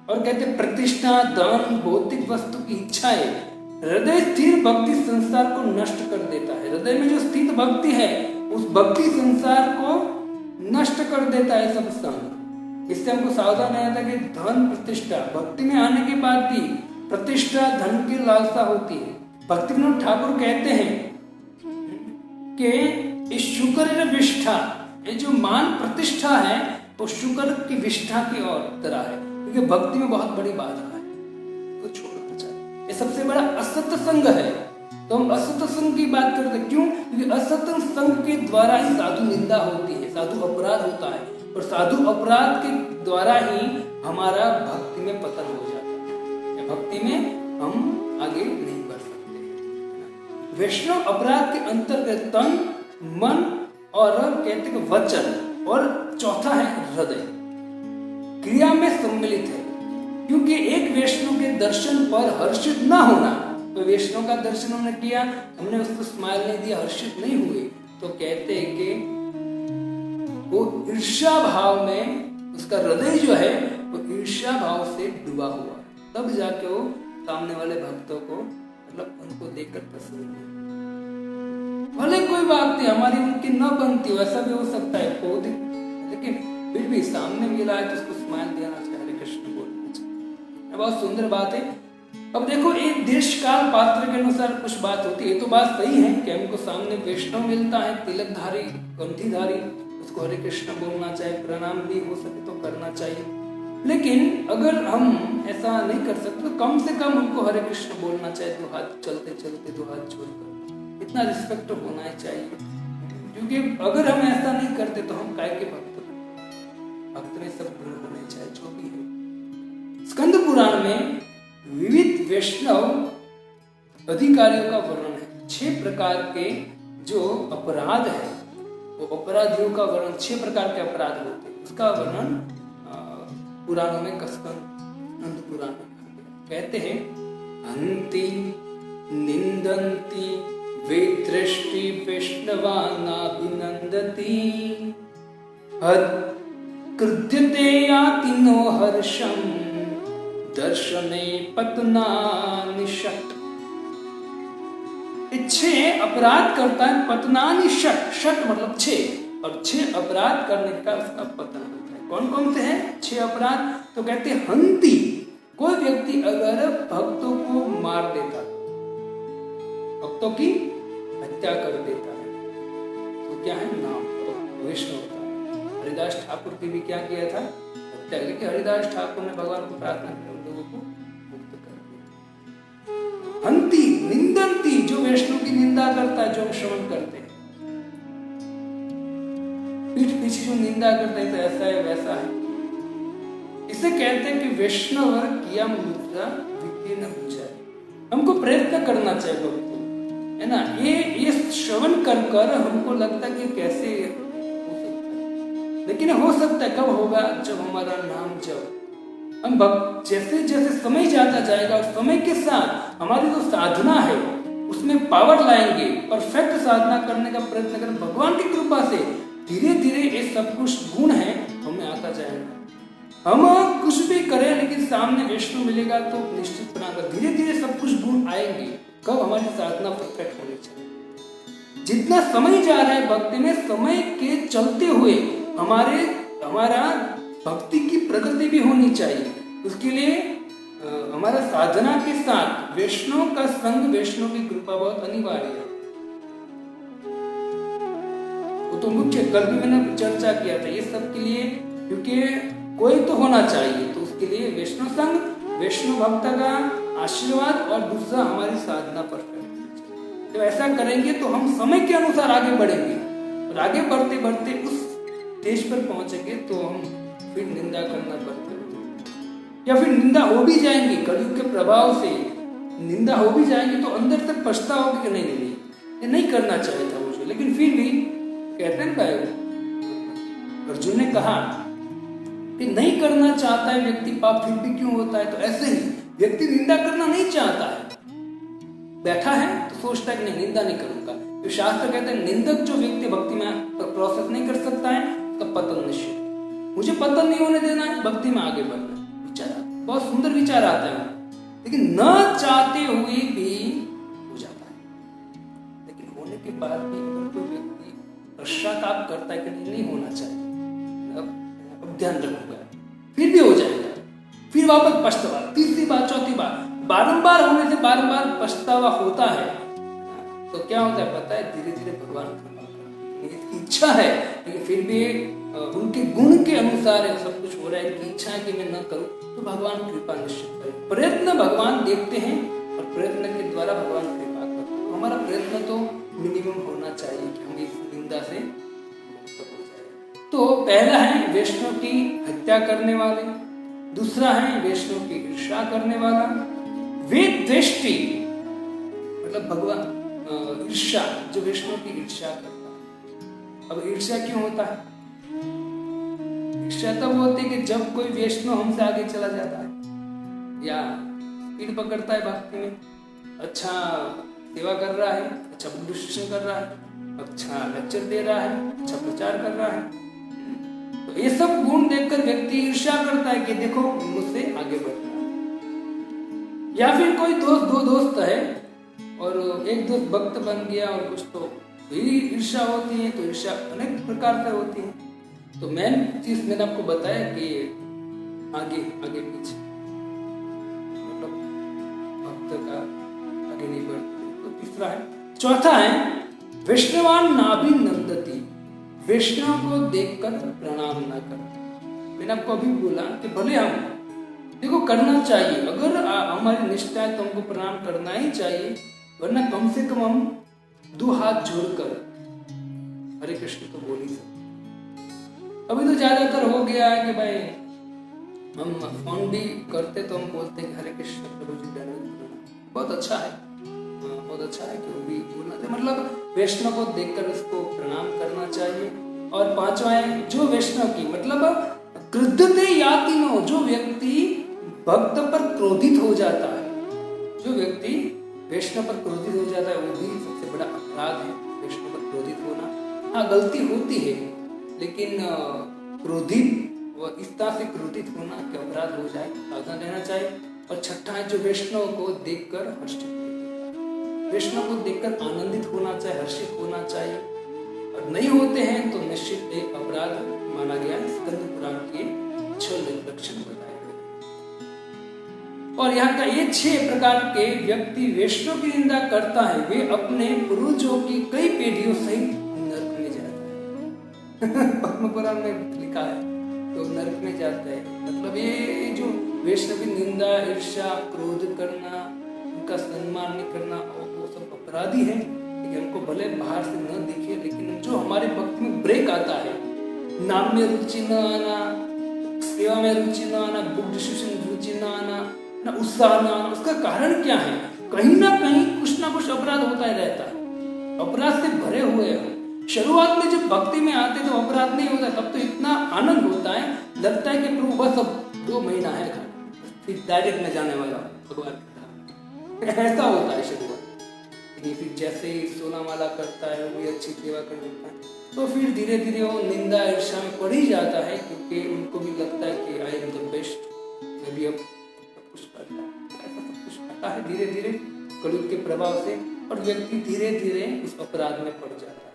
और कहते प्रतिष्ठा, धन, भौतिक वस्तु की इच्छाएं हृदय स्थिर भक्ति संसार को नष्ट कर देता है। हृदय में जो स्थित भक्ति है उस भक्ति संसार को नष्ट कर देता है सब संग। इससे हमको सावधान रहना था कि धन, प्रतिष्ठा, भक्ति में आने के बाद भी प्रतिष्ठा, धन की लालसा होती है। भक्ति विनोद ठाकुर कहते हैं कि इस शुक्र विष्ठा, ये जो मान प्रतिष्ठा है वो शुक्र की विष्ठा की ओर तरह है, क्योंकि भक्ति में बहुत बड़ी बाधा है, तो छोड़ना चाहिए। ये सबसे बड़ा असत संग है। तो हम असत संग की बात करते हैं, क्यों? क्योंकि असत संग के द्वारा ही साधु निंदा होती है, साधु अपराध होता है, और साधु अपराध के द्वारा ही हमारा भक्ति में पतन हो जाता है, भक्ति में हम आगे नहीं बढ़ सकते। वैष्णव अपराध के अंतर्गत तन, मन और कहते हैं वचन, और चौथा है हृदय, क्रिया में सम्मिलित है। क्योंकि एक वैष्णव के दर्शन पर हर्षित ना होना, तो वैष्णव का दर्शन हमने किया, हमने उसको स्माइल नहीं दिया, हर्षित नहीं हुए, तो कहते हैं कि वो ईर्ष्या भाव में, उसका हृदय जो है वो ईर्ष्या भाव से डूबा हुआ, तब जाके वो सामने वाले भक्तों को मतलब उनको देखकर प्रसन्न हुए। भले कोई बात नहीं हमारी उनकी न बनती हो, ऐसा भी हो सकता है बहुत, लेकिन फिर भी सामने मिला है तो उसको स्माइल देना चाहिए, हरे कृष्ण बोलना चाहिए। बहुत सुंदर बात है। अब देखो एक देश काल पात्र के अनुसार कुछ बात होती है, तो बात सही है कि हमको सामने वैष्णव मिलता है, तिलकधारी, कंठीधारी, उसको हरे कृष्ण बोलना चाहिए, प्रणाम भी हो सके तो करना चाहिए। लेकिन अगर हम ऐसा नहीं कर सकते तो कम से कम उनको हरे कृष्ण बोलना चाहिए, दो हाथ चलते चलते, दो हाथ जोड़कर। इतना रिस्पेक्ट होना ही चाहिए, क्योंकि अगर हम ऐसा नहीं करते तो हम काय के भक्त में सब गुण होने चाहिए जो भी है। स्कंद पुराण में विविध वैष्णव अधिकारियों का वर्णन है। 6 प्रकार के जो अपराध है, वो अपराधियों का वर्णन, 6 प्रकार के अपराध होते हैं, उसका वर्णन पुराणों में स्कंद पुराण में कहते हैं। हंति निंदन्ति वेदृष्टि वैष्णवानाभिनन्दति कृत्यते याति नो हर्षं दर्शने पतनानि षट्। 6 अपराध करता है, पतनानि षट्, षट् मतलब 6, और 6 अपराध करने का उसका पतन होता है। कौन कौन से हैं 6 अपराध? तो कहते हैं हंति, कोई व्यक्ति अगर भक्तों को मार देता, भक्तों की हत्या कर देता है, तो क्या है? नाम वैष्णव होता है। हरिदास ठाकुर की भी क्या किया था? हत्या। लेकिन हरिदास ठाकुर ने भगवान को प्रार्थना की, लोगों को मुक्त कर दिया। हंति निंदन्ति, जो वैष्णव की निंदा करता है, जो हम श्रवण करते हैं, पीठ पीछे जो निंदा करते हैं, तो ऐसा है वैसा है, इसे कहते हैं कि वैष्णव किया मुद्रा विकीर्ण हो जाए। हमको प्रयत्न करना चाहिए भक्तों, है ना। ये श्रवण कर हमको लगता है कि कैसे हो सकता है, लेकिन हो सकता है कब होगा? जब हमारा नाम जब हम भक्त, जैसे जैसे समय जाता जाएगा, और समय के साथ हमारी जो साधना है उसमें पावर लाएंगे, परफेक्ट साधना करने का प्रयत्न करें, भगवान की कृपा से धीरे धीरे ये सब कुछ गुण है हमें आता जाएगा। हम कुछ भी करें लेकिन सामने वैष्णव मिलेगा तो निश्चित बनाकर धीरे धीरे सब कुछ गुण आएंगे। कब? हमारी साधना परफेक्ट होनी चाहिए। जितना समय जा रहा है भक्ति में, समय के चलते हुए हमारा भक्ति की प्रगति भी होनी चाहिए। उसके लिए हमारा साधना के साथ वैष्णव का संग, वैष्णव की कृपा बहुत अनिवार्य है। वो तो मुख्य, कल भी मैंने चर्चा किया था ये सब के लिए, क्योंकि कोई तो होना चाहिए, तो उसके लिए वैष्णव संग, वैष्णव भक्त का आशीर्वाद, और दूसरा हमारी साधना परफेक्ट। जब ऐसा करेंगे तो हम समय के अनुसार आगे बढ़ेंगे, और आगे बढ़ते बढ़ते उस स्टेज पर पहुंचेंगे तो हम फिर निंदा करना बंद कर देंगे, या फिर निंदा हो भी जाएंगे, कलयुग के प्रभाव से निंदा हो भी जाएंगे तो अंदर तक पछताओगे कि नहीं ये नहीं करना चाहिए था मुझे। लेकिन फिर भी कहते हैं भाई, अर्जुन ने कहा कि नहीं करना चाहता है व्यक्ति पाप, फिर भी क्यों होता है? तो ऐसे ही व्यक्ति निंदा करना नहीं चाहता है, बैठा है तो सोचता है कि नहीं निंदा नहीं करूंगा। तो शास्त्र कहते हैं निंदक जो व्यक्ति भक्ति में प्रोसेस नहीं कर सकता है उसका पतन निश्चित। मुझे पतन नहीं होने देना है, भक्ति में आगे बढ़ना है। विचार बहुत सुंदर विचार आता है, लेकिन न चाहते हुए भी हो जाता है। लेकिन होने के बाद भी अगर कोई व्यक्ति पश्चाताप करता है कि नहीं होना चाहिए, अब ध्यान रखूंगा, फिर भी हो जाएगा, फिर वापस पछतावा, तीसरी बार, चौथी बार, बारंबार होने से बारंबार पछतावा होता है, तो क्या होता है पता है? धीरे धीरे भगवान की इच्छा है, लेकिन फिर भी उनके गुण के अनुसार सब कुछ हो रहा है, इनकी इच्छा है कि मैं न करूं, तो भगवान कृपा निश्चित करें। प्रयत्न भगवान देखते हैं और प्रयत्न के द्वारा भगवान कृपा करते हैं। हमारा प्रयत्न तो मिनिमम होना चाहिए कि हम इस निंदा से मुक्त हो जाए। तो पहला है वैष्णव की हत्या करने वाले, दूसरा है वैष्णव की ईर्ष्या करने वाला, वेदृष्टि मतलब भगवान ईर्ष्या, जो वैष्णव की ईर्ष्या करता है। अब ईर्ष्या क्यों होता है? ईर्ष्या तब होती है कि जब कोई वैष्णव हमसे आगे चला जाता है या स्पीड पकड़ता है भक्ति में, अच्छा सेवा कर रहा है, अच्छा प्रदर्शन कर रहा है, अच्छा लेक्चर दे रहा है, अच्छा प्रचार कर रहा है, तो ये सब गुण देखकर व्यक्ति ईर्ष्या करता है कि देखो मुझसे आगे बढ़ रहा है। या फिर कोई दो दोस्त है और एक दोस्त भक्त बन गया और कुछ तो ईर्ष्या होती है। तो ईर्ष्या अनेक प्रकार से होती है। तो मेन चीज मैंने आपको बताया कि आगे पीछे मतलब भक्त का आगे नहीं बढ़ता। तो तीसरा है, चौथा है वैष्णवान नाभिनंदति वैष्णव को देखकर प्रणाम न करते। मैंने आपको अभी बोला कि भले हम देखो करना चाहिए, अगर हमारी निष्ठा है तो हमको प्रणाम करना ही चाहिए, वरना कम से कम हम 2 हाथ जोड़कर हरे कृष्ण तो बोल ही सकते। अभी तो ज्यादातर हो गया है कि भाई हम फोन भी करते तो हम बोलते हैं हरे कृष्ण प्रभु जी दंडवत। बहुत अच्छा है, बहुत अच्छा है कि वो भी बोलना चाहिए। मतलब वैष्णव को देखकर उसको प्रणाम करना चाहिए। और 5वां है जो वैष्णव की मतलब क्रुद्धते याति नो, जो व्यक्ति भक्त पर क्रोधित हो जाता है, जो व्यक्ति वैष्णव पर क्रोधित हो जाता है वो भी सबसे बड़ा अपराध है। वैष्णव पर क्रोधित होना, हाँ गलती होती है, लेकिन क्रोधित व इस तरह से क्रोधित होना कि अपराध हो जाए, सावधान रहना चाहिए। और 6ठा है जो वैष्णव को देखकर हर्षित, वैष्णव को देखकर आनंदित होना चाहिए, हर्षित होना चाहिए। और नहीं होते हैं तो निश्चित एक अपराध माना गया। स्कंद पुराण के 6 लक्षण बताए गए। और यहाँ का ये 6 प्रकार के व्यक्ति वैष्णव की निंदा करता है, वे अपने पूर्वजों की कई पीढ़ियों सहित नरक में जाता है। पद्म पुराण में लिखा है तो नरक में जाता है। मतलब ये जो वैष्णव की निंदा, ईर्ष्या, क्रोध करना, उनका सम्मान नहीं करना, वो सब अपराधी है। लेकिन हमको भले बाहर से न दिखे, लेकिन जो हमारे भक्ति में ब्रेक आता है, नाम में रुचि न आना, सेवा में रुचि न आना, बुक डिस्ट्रीब्यूशन में रुचि न आना, ना उत्साह न आना, उसका कारण क्या है? कहीं ना कहीं कुछ ना कुछ अपराध होता ही रहता है, अपराध से भरे हुए हैं। शुरुआत में जब भक्ति में आते तो अपराध नहीं होता, तब तो इतना आनंद होता है, लगता है कि प्रभु बस अब 2 महीना है, फिर डायरेक्ट में जाने वाला भगवान का ऐसा होता है शुरुआत। लेकिन फिर जैसे ही 16 माला करता है, वो भी अच्छी सेवा कर देता है, तो फिर धीरे धीरे वो निंदा ईर्ष्या में पड़ ही जाता है, क्योंकि उनको भी लगता है कि आई एम द बेस्ट, मैं भी अब सब कुछ करता है। ऐसा सब कुछ करता है धीरे धीरे कलयुग के प्रभाव से, और व्यक्ति धीरे धीरे उस अपराध में पड़ जाता है।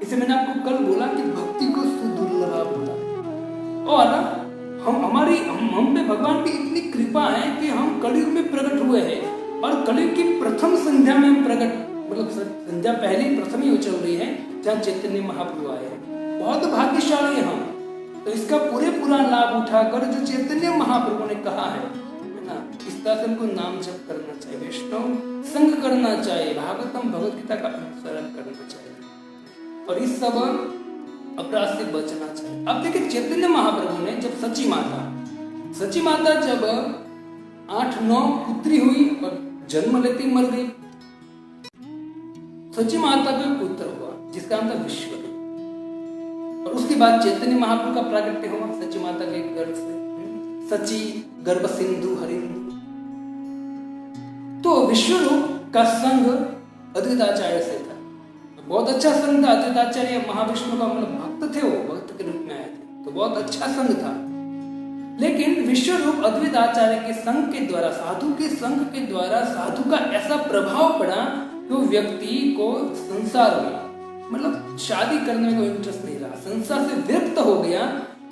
इसे मैंने आपको कल बोला कि भक्ति को सुदुर्लभ बोला है। और हम पे भगवान की इतनी कृपा है कि हम कलयुग में प्रकट हुए हैं, और कलयुग की प्रथम संध्या में प्रकट, मतलब संध्या पहली प्रथम ही चल रही है जहाँ चैतन्य महाप्रभु आए हैं। बहुत भाग्यशाली है हम, तो इसका पूरा लाभ उठाकर जो चैतन्य महाप्रभु ने कहा है ना, इस तरह से हमको नाम जप करना चाहिए, वैष्णव संग करना चाहिए, भागवतम भगवत गीता का अनुसरण करना चाहिए, और इस सब अपराध से बचना चाहिए। अब देखिए चैतन्य महाप्रभु ने जब सची माता जब 8-9 पुत्री हुई और जन्म लेती मर गई, सची माता का पुत्र हुआ जिसका नाम था विश्वरूप, और उसके बाद चैतन्य महाप्रभु का प्राकट्य हुआ सची माता के गर्भ से, सची गर्भ सिंधु हरिंदु। तो विश्वरूप का संग अद्वैताचार्य से था, बहुत अच्छा संग था। अद्वैताचार्य महाविष्णु का मतलब भक्त थे, वो भक्त के रूप में आए थे, तो बहुत अच्छा संग था। लेकिन विश्वरूप अद्वैताचार्य के संग के द्वारा, साधु के संग के द्वारा, साधु का ऐसा प्रभाव पड़ा कि व्यक्ति को संसार में मतलब शादी करने में कोई इंटरेस्ट नहीं रहा, संसार से विरक्त हो गया,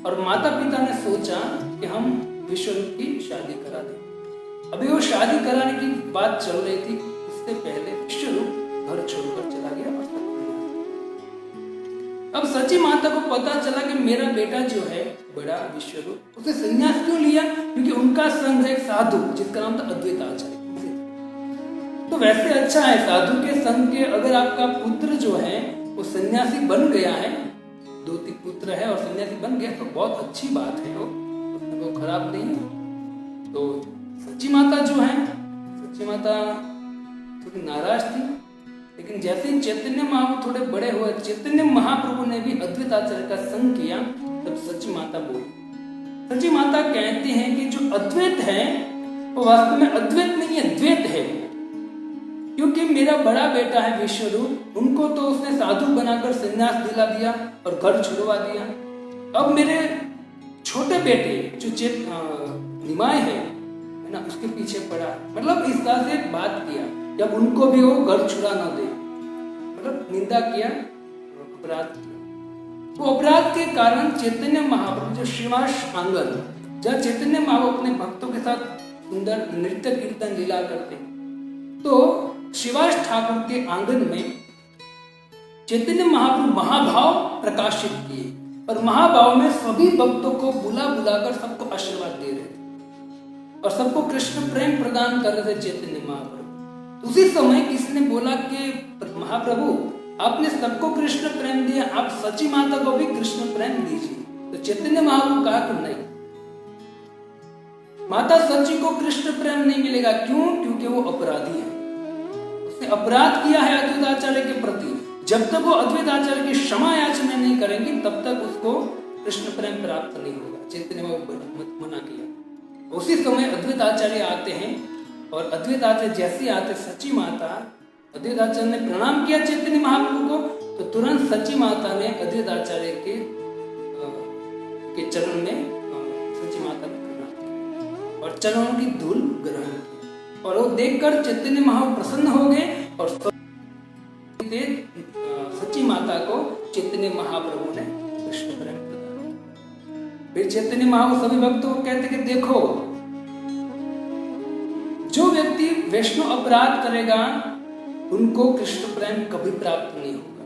और माता पिता ने सोचा कि हम विश्वरूप की शादी करा दें। अभी वो शादी कराने की बात चल रही थी, उससे पहले विश्वरूप घर छोड़कर चला गया। अब सची माता को पता चला कि मेरा बेटा जो है बड़ा विश्वरूप, उसने संन्यास क्यों लिया? क्योंकि उनका संग है साधु जिसका नाम था अद्वैताचार्य। तो वैसे अच्छा है साधु के संग के, अगर आपका पुत्र जो है वो सन्यासी बन गया है, 2-3 पुत्र है और सन्यासी बन गया, तो बहुत अच्छी बात है, वो खराब नहीं है। तो सच्ची माता जो है, सच्ची माता थोड़ी नाराज थी, लेकिन जैसे ही चैतन्य महाप्रभु थोड़े बड़े हुए, चैतन्य महाप्रभु ने भी अद्वैताचार्य का संग किया, तब सच्ची माता बोली। सच्ची माता कहती हैं कि जो अद्वैत है वो वास्तव में अद्वैत नहीं है, द्वैत है, क्योंकि मेरा बड़ा बेटा है विश्वरूप, उनको तो उसने साधु बनाकर संन्यास दिला दिया और घर छुड़वा दिया। अब मेरे छोटे बेटे जो निमाय है ना, उसके पीछे पड़ा, मतलब इस तरह से बात किया, जब उनको भी वो घर छुड़ा ना दे, मतलब निंदा किया, अपराध किया। तो अपराध के कारण चैतन्य महाप्रभु जो श्रीवास आंगन, जहाँ चैतन्य महाप्रभु अपने भक्तों के साथ सुंदर नृत्य कीर्तन लीला करते, तो श्रीवास ठाकुर के आंगन में चैतन्य महाप्रभु महाभाव प्रकाशित किए और महाभाव में सभी भक्तों को बुला बुलाकर सबको आशीर्वाद दे रहे थे और सबको कृष्ण प्रेम प्रदान कर रहे थे चैतन्य महाप्रभु। उसी समय किसी ने बोला कि महाप्रभु आपने सबको कृष्ण प्रेम दिया, आप सची माता को भी कृष्ण प्रेम दीजिए। तो चैतन्य महाप्रभु कहा कि नहीं, माता सची को कृष्ण प्रेम नहीं मिलेगा। क्यों? क्योंकि वो अपराधी है, उसने अपराध किया है अद्वैत आचार्य के प्रति। जब तक वो अद्वैत आचार्य की क्षमा याचना नहीं करेंगे तब तक उसको कृष्ण प्रेम प्राप्त नहीं होगा। चैतन्य महाप्रभु मना किया। उसी समय अद्वैत आचार्य आते हैं और अद्वैत आचार्य जैसे आते सची माता, अद्वैत आचार्य ने प्रणाम किया चैतन्य महाप्रभु को, तो तुरंत सची माता ने अद्वैत आचार्य के चरण में सची माता ने प्रणाम और चरणों की धूल ग्रहण की और वो देखकर चैतन्य महाप्रभु प्रसन्न हो गए और सच्ची माता को चैतन्य महाप्रभु ने कृष्ण प्रेम प्रदान। फिर चैतन्य महाप्रभु सभी भक्तों को कहते कि देखो, जो व्यक्ति वैष्णव अपराध करेगा उनको कृष्ण प्रेम कभी प्राप्त नहीं होगा।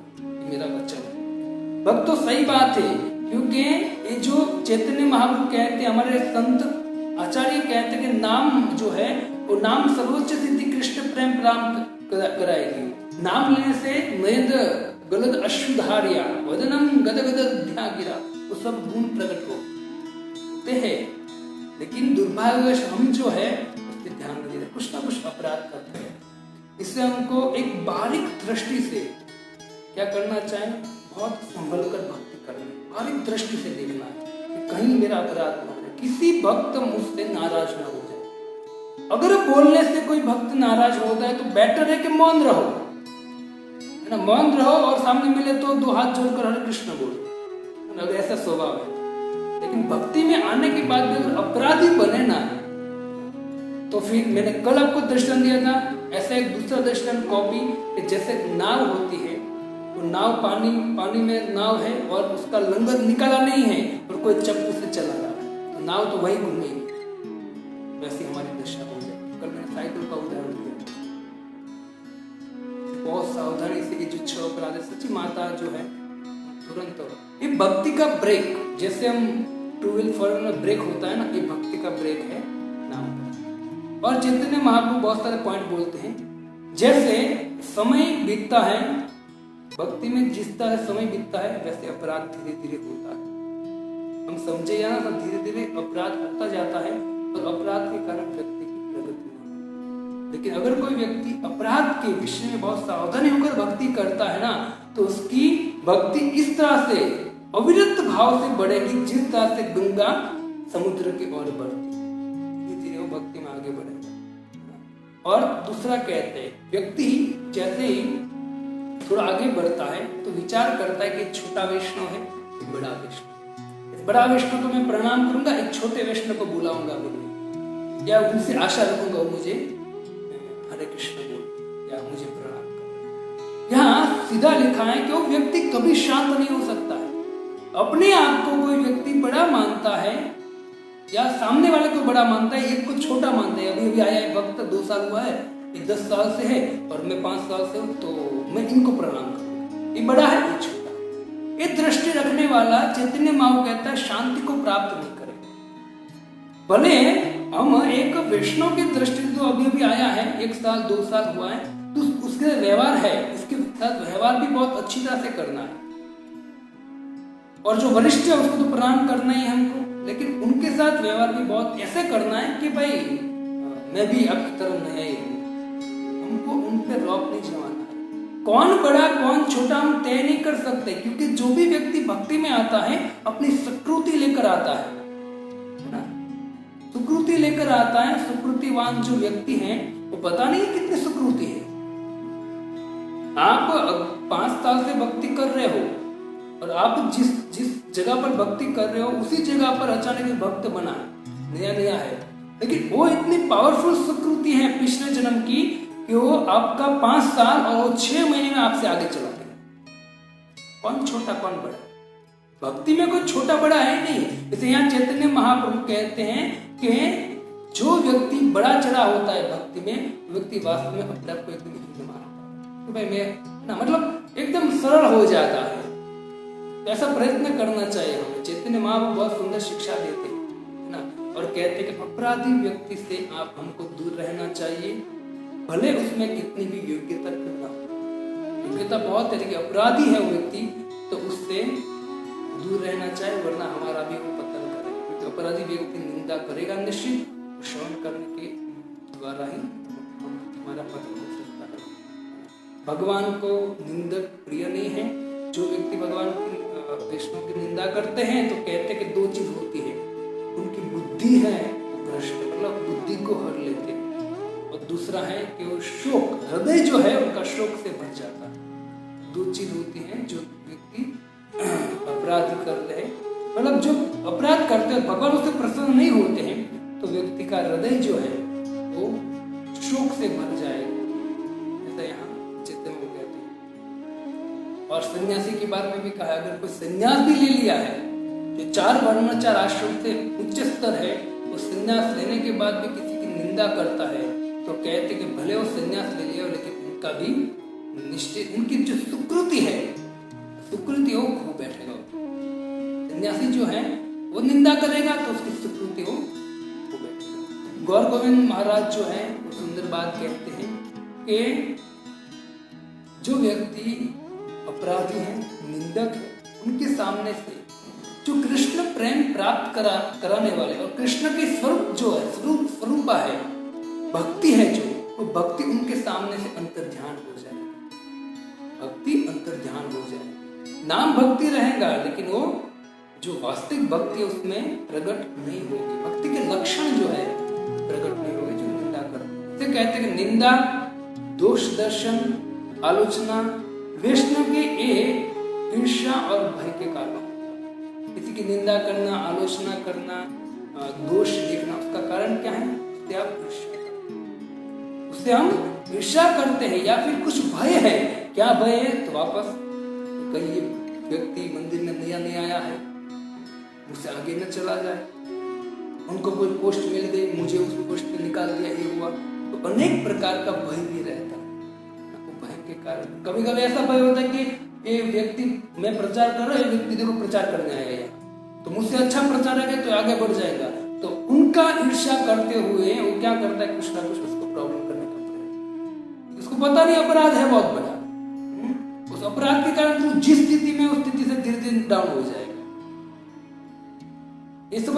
मेरा वचन है भक्तों, सही बात है। क्योंकि ये जो चैतन्य महाप्रभु कहते हैं, हमारे संत आचार्य कहते हैं कि नाम जो है वो नाम सर्वोच्च सिद्धि कृष्ण प्रेम प्राप्त कराएगी। नाम लेने से मेद गलद अश्रुधारिया वदनम गदगद गिरा, वो सब गुण प्रकट होते हैं। लेकिन दुर्भाग्यवश हम जो है उस पर ध्यान नहीं देते, कुछ ना कुछ अपराध करते हैं। इससे हमको एक बारीक दृष्टि से क्या करना चाहिए, बहुत संभल कर भक्ति करनी, बारीक दृष्टि से देखना है कि कहीं मेरा अपराध ना हो, किसी भक्त मुझसे नाराज ना हो जाए। अगर बोलने से कोई भक्त नाराज होता है तो बेटर है कि मौन रहो, है ना, मौन रहो और सामने मिले तो दो हाथ जोड़कर हरे कृष्ण बोलो, अगर ऐसा स्वभाव है। लेकिन भक्ति में आने के बाद अगर अपराधी बने ना तो फिर मैंने कल आपको दृष्टांत दिया था, ऐसा एक दूसरा दृष्टांत कॉपी कि जैसे नाव होती है, वो नाव पानी में नाव है और उसका लंगर निकाला नहीं है और कोई चप्पू से चला रहा है तो नाव तो वही घूमेगी, वैसी हमारी दशा हो जाए। कल मैंने साइकिल का उदाहरण दिया, बहुत सावधानी से ये जो 6 अपराध है, सच्ची माता जो है तुरंत ये भक्ति का ब्रेक, जैसे हम 2 व्हील 4 में ब्रेक होता है ना, ये भक्ति का ब्रेक है नाम। और चैतन्य महाप्रभु बहुत सारे पॉइंट बोलते हैं, जैसे समय बीतता है भक्ति में, जिस तरह समय बीतता है वैसे अपराध धीरे धीरे होता है। हम समझे या ना, धीरे धीरे अपराध होता जाता है और अपराध के कारण व्यक्ति की प्रगति नहीं। लेकिन अगर कोई व्यक्ति अपराध के विषय में बहुत सावधानी होकर भक्ति करता है ना, तो उसकी भक्ति इस तरह से अविरत भाव से बढ़ेगी जिस तरह से गंगा समुद्र की ओर बढ़ती, धीरे धीरे वो भक्ति में आगे बढ़ेगा। और दूसरा कहते हैं, व्यक्ति जैसे ही थोड़ा आगे बढ़ता है तो विचार करता है कि छोटा वैष्णव है, बड़ा वैष्णव, बड़ा वैष्णव को मैं प्रणाम करूंगा, एक छोटे वैष्णव को बुलाऊंगा बोले, या उनसे आशा रखूंगा वो मुझे हरे कृष्ण बोल या मुझे प्रणाम कर। यहाँ सीधा लिखा है कि वो व्यक्ति कभी शांत नहीं हो सकता है। अपने आप को कोई व्यक्ति बड़ा मानता है या सामने वाले को बड़ा मानता है, एक को छोटा मानता है। अभी आया एक वक्त 2 साल हुआ है, ये 10 साल से है और मैं 5 साल से हूँ, तो मैं इनको प्रणाम करूँ, ये बड़ा है ये छोटा। ये दृष्टि रखने वाला चैतन्य महाप्रभु कहता है शांति को प्राप्त नहीं करेगा। भले हम एक वैष्णव की दृष्टि जो अभी अभी आया है, 1 साल 2 साल हुआ है, तो उसके व्यवहार है, इसके साथ व्यवहार भी बहुत अच्छी तरह से करना है। और जो वरिष्ठ है उसको तो प्रणाम करना ही हमको, लेकिन उनके साथ व्यवहार भी बहुत ऐसे करना है कि भाई मैं भी आपकी तरह नया ही हूं। हमको उन पर रौब नहीं जमाना है। कौन बड़ा कौन छोटा हम तय नहीं कर सकते, क्योंकि जो भी व्यक्ति भक्ति में आता है अपनी सुकृति लेकर आता है ना, सुकृति लेकर आता है। सुकृतिवान जो व्यक्ति है वो पता नहीं कितनी सुकृति है। आप 5 साल से भक्ति कर रहे हो और आप जिस जगह पर भक्ति कर रहे हो उसी जगह पर अचानक भक्त बना नया है, लेकिन वो इतनी पावरफुल सुकृति है पिछले जन्म की कि वो आपका 5 साल और वो 6 महीने में आपसे आगे चला गया। कौन छोटा कौन बड़ा, भक्ति में कोई छोटा बड़ा है नहीं। जैसे यहाँ चैतन्य महाप्रभु कहते हैं कि जो व्यक्ति बड़ा चढ़ा होता है भक्ति में, व्यक्ति वास्तव में अपने आप को एकदम मानता है, भाई मैं ना, मतलब एकदम सरल हो जाता है। तो ऐसा प्रयत्न करना चाहिए हमें। चैतन्य महाप्रभु बहुत सुंदर शिक्षा देते हैं, है ना, और कहते हैं कि अपराधी व्यक्ति से आप हमको दूर रहना चाहिए, भले उसमें कितनी भी योग्यता क्यों ना हो। योग्यता बहुत है, लेकिन अपराधी है वो व्यक्ति तो उससे दूर रहना चाहिए, वरना हमारा भी वो पतन करेगा। क्योंकि अपराधी व्यक्ति निंदा करेगा निश्चित, श्रवण करने के द्वारा ही हमारा पतन हो सकता है। भगवान को निंदक प्रिय नहीं है। जो व्यक्ति भगवान की वैष्णव की निंदा करते हैं तो कहते हैं कि दो चीज होती है, उनकी बुद्धि है वो भ्रष्ट, मतलब बुद्धि को हर लेते हैं, और दूसरा है कि वो शोक, हृदय जो है उनका शोक से भर जाता है। दो चीज होती है जो व्यक्ति अपराध करते हैं, मतलब जो अपराध करते हैं भगवान उससे प्रसन्न नहीं होते हैं, तो व्यक्ति का हृदय जो है वो शोक से भर जाएगा, ऐसा यहाँ चैतन्य में कहते हैं। और सन्यासी के बारे में भी कहा, अगर कोई सन्यास भी ले लिया है जो 4 वर्णाचार आश्रम से उच्च स्तर है, वो सन्यास लेने के बाद भी किसी की निंदा करता है तो कहते कि भले वो सन्यास ले लिया लेकिन उनका भी निश्चित, उनकी जो सुकृति है, सुकृति वो खो बैठेगा। सन्यासी जो है वो निंदा करेगा तो उसकी सुकृति वो खो बैठेगा। गौर गोविंद महाराज जो है वो सुंदर बात कहते हैं कि जो व्यक्ति अपराधी है, निंदक है, उनके सामने से जो कृष्ण प्रेम प्राप्त कराने वाले और कृष्ण के स्वरूप जो है, स्वरूपा है, भक्ति है जो, वो भक्ति उनके सामने से अंतर्ध्यान हो जाए, भक्ति अंतर्ध्यान हो जाए। नाम भक्ति रहेगा लेकिन वो जो वास्तविक भक्ति है उसमें प्रकट नहीं होगी, भक्ति के लक्षण जो है प्रकट नहीं होगी जो निंदा करते। इसे कहते हैं कि निंदा, दोष दर्शन, आलोचना वैष्णव के एक ईर्ष्या और भय के कारण। किसी की निंदा करना, आलोचना करना, दोष देखना, उसका कारण क्या है? उससे हम ईर्ष्या करते हैं या फिर कुछ भय है। क्या भय है? तो वापस कहीं व्यक्ति मंदिर में नया आया है, मुझसे आगे न चला जाए, उनको कोई पोस्ट मिल गई, मुझे उस पोस्ट पे निकाल दिया, ये हुआ। तो अनेक प्रकार का भय भी रहता है। भय के कारण कभी कभी ऐसा भय होता है कि ये व्यक्ति, मैं प्रचार कर रहा हूँ, व्यक्ति देखो प्रचार करने आएगा तो मुझसे अच्छा प्रचार है तो आगे बढ़ जाएगा, तो उनका ईर्ष्या करते हुए वो क्या करता है, कुछ ना कुछ उसको प्रॉब्लम करने का प्रयास। उसको पता नहीं अपराध है बहुत बड़ा, उस अपराध के कारण तू जिस स्थिति में उस स्थिति से धीरे धीरे डाउन हो जाएगा। ये सब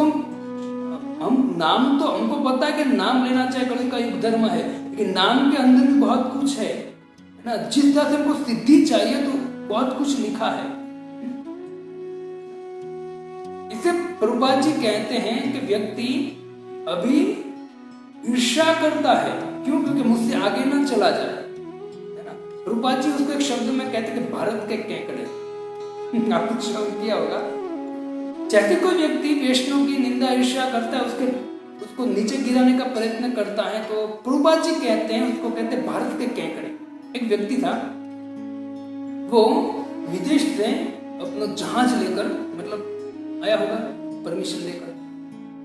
हम नाम, तो हमको पता है कि नाम लेना चाहिए, कल का युग धर्म है, लेकिन नाम के अंदर भी बहुत कुछ है ना। जिस तरह से हमको सिद्धि चाहिए तो बहुत कुछ लिखा है। इसे प्रभुपाद जी कहते हैं कि व्यक्ति अभी ईर्ष्या करता है, क्यों? क्योंकि मुझसे आगे ना चला जाए, है ना। प्रभुपाद जी उसको एक शब्द में कहते हैं कि भारत के केकड़े। आपने श्रवण किया होगा, जैसे कोई व्यक्ति वैष्णव की निंदा ईर्ष्या करता है, उसको नीचे गिराने का प्रयत्न करता है, तो प्रभुपाद जी कहते हैं, उसको कहते हैं भारत के केकड़े। एक व्यक्ति था, वो विदेश से अपना जहाज लेकर, मतलब आया होगा परमिशन लेकर,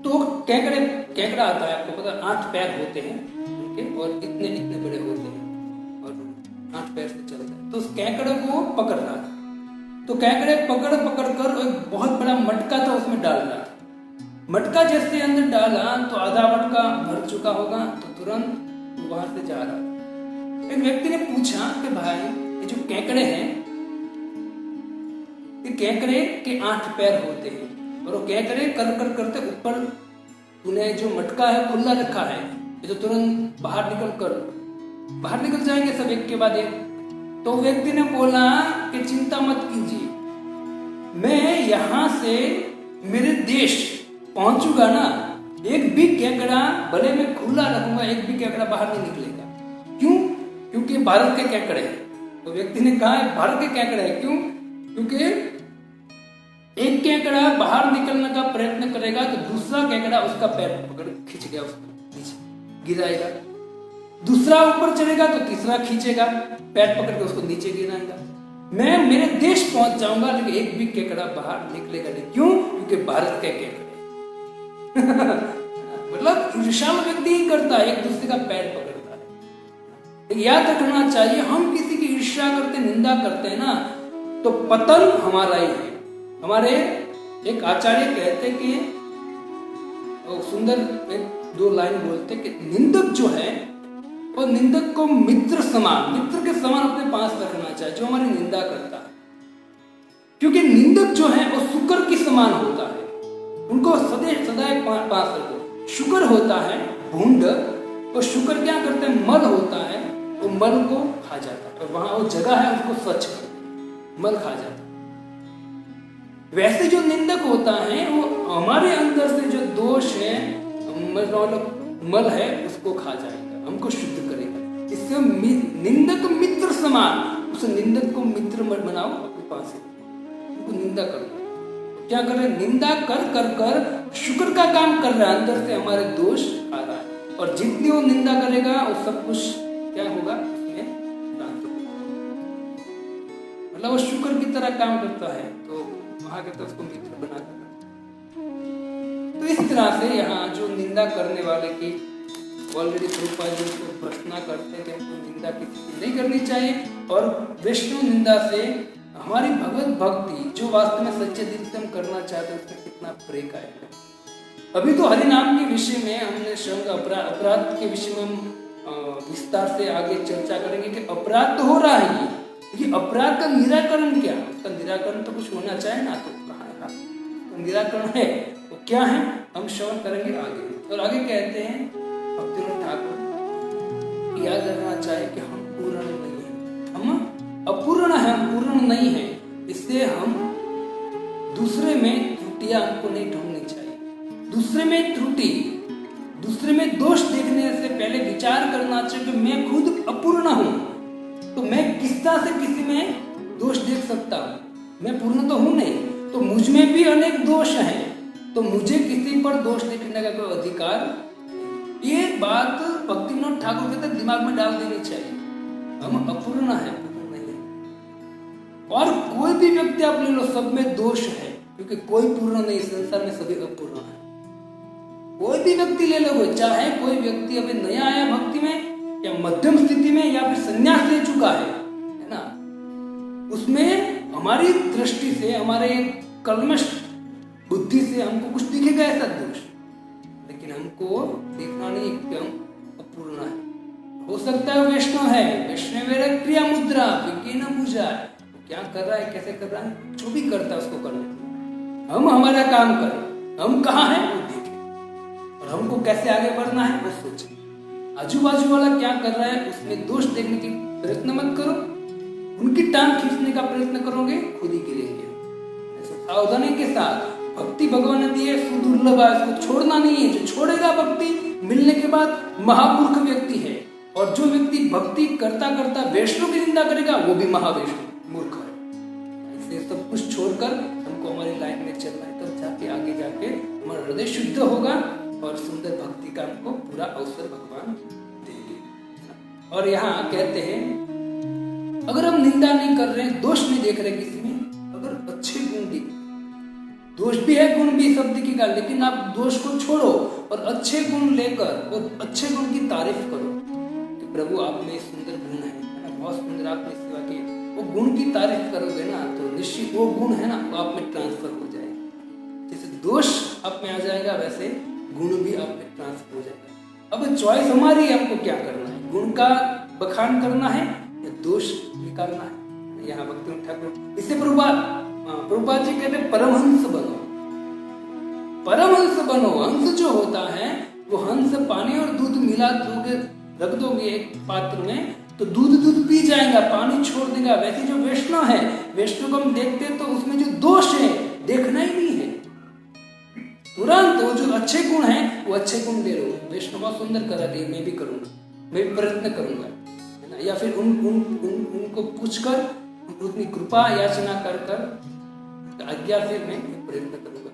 तो केकड़ा आता है, आपको पता, 8 पैर होते हैं उनके और इतने बड़े होते हैं और 8 पैर से चलता है। तो उस केकड़े को पकड़ रहा था, तो केकड़े पकड़ कर एक बहुत बड़ा मटका था उसमें डाल रहा था। मटका जैसे अंदर डाला तो आधा मटका भर चुका होगा, तो तुरंत वहां से जा रहा था। एक व्यक्ति ने पूछा कि भाई ये जो केकड़े हैं, ये केकड़े के 8 पैर होते हैं और वो केकड़े करते ऊपर तूने जो मटका है खुला रखा है, ये तो तुरंत बाहर निकल जाएंगे सब एक के बाद एक। तो व्यक्ति ने बोला कि चिंता मत कीजिए, मैं यहां से मेरे देश पहुंचूंगा ना, एक भी केकड़ा भले मैं खुला रखूंगा, एक भी केकड़ा बाहर नहीं निकलेगा। क्यों? क्योंकि भारत के केकड़े हैं। तो व्यक्ति ने कहा भारत के केकड़े हैं, क्यों? क्योंकि एक केकड़ा बाहर निकलने का प्रयत्न करेगा तो दूसरा केकड़ा उसका पैर पकड़ खींच गया, उसको नीचे गिराएगा। दूसरा ऊपर चलेगा तो तीसरा खींचेगा, पैर पकड़ के उसको नीचे गिराएगा। मैं मेरे देश पहुंच जाऊंगा लेकिन एक भी केकड़ा बाहर निकलेगा नहीं। क्यों? क्योंकि भारत के केकड़े मतलब ईर्ष्यालु व्यक्ति ही करता है, एक दूसरे का पैर पकड़ता है। याद रखना चाहिए, हम किसी की ईर्ष्या करते, निंदा करते हैं ना, तो पतन हमारा ही है। हमारे एक आचार्य कहते कि सुंदर एक दो लाइन बोलते कि निंदक जो है वो निंदक को मित्र के समान अपने पास रखना चाहिए, जो हमारी निंदा करता है। क्योंकि निंदक जो है वो शुक्र के समान होता है, उनको सदैव पास रखो। शुक्र होता है भूंड, और शुक्र क्या करते हैं, मल होता है, वो मल को खा जाता है, और वहां वो जगह है उसको स्वच्छ कर मल खा जाता है। वैसे जो निंदक होता है वो हमारे अंदर से जो दोष है, मल है, उसको खा जाएगा, हमको शुद्ध करेगा। इससे निंदक मित्र समान, उस निंदक को मित्र मत बनाओ, अपने पास उनको निंदा करो। क्या कर रहे, निंदा कर कर कर शुक्र का काम कर रहा है, अंदर से हमारे दोष आ रहा है, और जितनी वो निंदा करेगा वो सब कुछ क्या होगा, उसमें शांत होगा। मतलब वो शुक्र की तरह काम करता है, तो वहां कहते उसको मित्र बना कर। तो इस तरह से यहाँ जो निंदा करने वाले की ऑलरेडी प्रभुपाद जी उसको प्रश्न करते हैं कि हमको निंदा किसी की नहीं करनी चाहिए, और वैष्णव निंदा से हमारी भगवत भक्ति जो वास्तव में सच्चे दिल से हम करना चाहते हैं उसमें कितना ब्रेक आएगा। अभी तो हरि नाम के विषय में हमने संग अपराध के विषय में हम विस्तार से आगे चर्चा करेंगे कि अपराध तो हो रहा है, ये अपराध का निराकरण क्या, उसका निराकरण तो कुछ होना चाहिए ना, तो कहाँ है तो निराकरण है वो क्या है, हम श्रवण करेंगे आगे। और आगे कहते हैं भक्तिनाथ ठाकुर याद रखना चाहिए कि हम पूर्ण नहीं है, हम अपूर्ण है, हम पूर्ण नहीं है, इससे हम दूसरे में त्रुटियां हमको नहीं ढूंढनी चाहिए। दूसरे में त्रुटि, दूसरे में दोष देखने से पहले विचार करना चाहिए कि मैं खुद अपूर्ण हूं, तो मैं किस तरह से किसी में दोष देख सकता हूं, मैं पूर्ण तो हूं नहीं, तो मुझ में भी अनेक दोष हैं, तो मुझे किसी पर दोष देखने का कोई अधिकार। ये बात भक्तिनाथ ठाकुर कहते दिमाग में डाल देनी चाहिए, हम अपूर्ण है, पूर्ण नहीं है। और कोई भी व्यक्ति आप ले लो, सब में दोष है, क्योंकि कोई पूर्ण नहीं, संसार में सभी अपूर्ण है। कोई भी व्यक्ति ले लो, चाहे कोई व्यक्ति अभी नया आया भक्ति में या मध्यम स्थिति में या फिर संन्यास ले चुका है ना, उसमें हमारी दृष्टि से, हमारे कलमश बुद्धि से हमको कुछ दिखेगा ऐसा दोष, लेकिन हमको देखना नहीं कि हम अपूर्ण है। हो सकता है वैष्णव है, वैष्णव क्रिया मुद्रा विज्ञान पूजा, क्या कर रहा है, कैसे कर रहा है, जो भी करता है उसको करने, हम हमारा काम करें, हम कहाँ हैं वो देखें, और हमको कैसे आगे बढ़ना है वो सोचें। आजू बाजू वाला क्या कर रहा है उसमें दोष देखने की प्रयत्न मत करो, उनकी टांग खींचने का प्रयत्न करोगे खुद ही गिरेंगे। सावधानी के साथ, भक्ति भगवान ने दी है, सुदुर्लभ है, उसको छोड़ना नहीं है। जो छोड़ेगा भक्ति मिलने के बाद महामूर्ख व्यक्ति है, और जो व्यक्ति भक्ति करता करता वैष्णव की निंदा करेगा वो भी महावैष्णव मूर्ख है। इसलिए सब कुछ छोड़कर हमको हमारी लाइन में चलना है, तब जाके आगे जाके हमारा हृदय शुद्ध होगा और सुंदर भक्ति का हमको पूरा अवसर भगवान देंगे। और यहाँ कहते हैं अगर हम निंदा नहीं कर रहे हैं, दोष नहीं देख रहे किसी में, अगर अच्छे गुण दिख, दोष भी है गुण भी सब दिखेगा, लेकिन आप दोष को छोड़ो और अच्छे गुण लेकर और अच्छे गुण की तारीफ करो कि प्रभु आप में सुंदर गुण है ना, बहुत सुंदर आपने सेवा की, वो गुण की तारीफ करोगे ना तो निश्चित वो गुण है ना वो आप में ट्रांसफर हो जाएगा। जैसे दोष आप में आ जाएगा वैसे गुण भी आप में ट्रांसफर हो जाएगा। अब चॉइस हमारी है, हमको क्या करना है, गुण का बखान करना है या दोष निकालना है। यहाँ भक्तिनाथ ठाकुर इससे प्रभुपाद जी कहते हैं परमहंस बनो, परमहंस बनो। हंस जो होता है वो हंस पानी और दूध मिला दोगे, रख दोगे एक पात्र में तो दूध पी जाएगा, पानी छोड़ देगा। वैसे जो वैष्णव है, वैष्णव को हम देखते हैं तो उसमें जो दोष है देखना ही नहीं है, तुरंत वो जो अच्छे गुण है वो अच्छे गुण ले लो। वैष्णव बहुत सुंदर कर रही है, मैं भी करूंगा, मैं भी प्रयत्न करूंगा, है ना। या फिर उनको पूछकर उतनी कृपा याचना कर आज्ञा से मैं प्रयत्न करूंगा।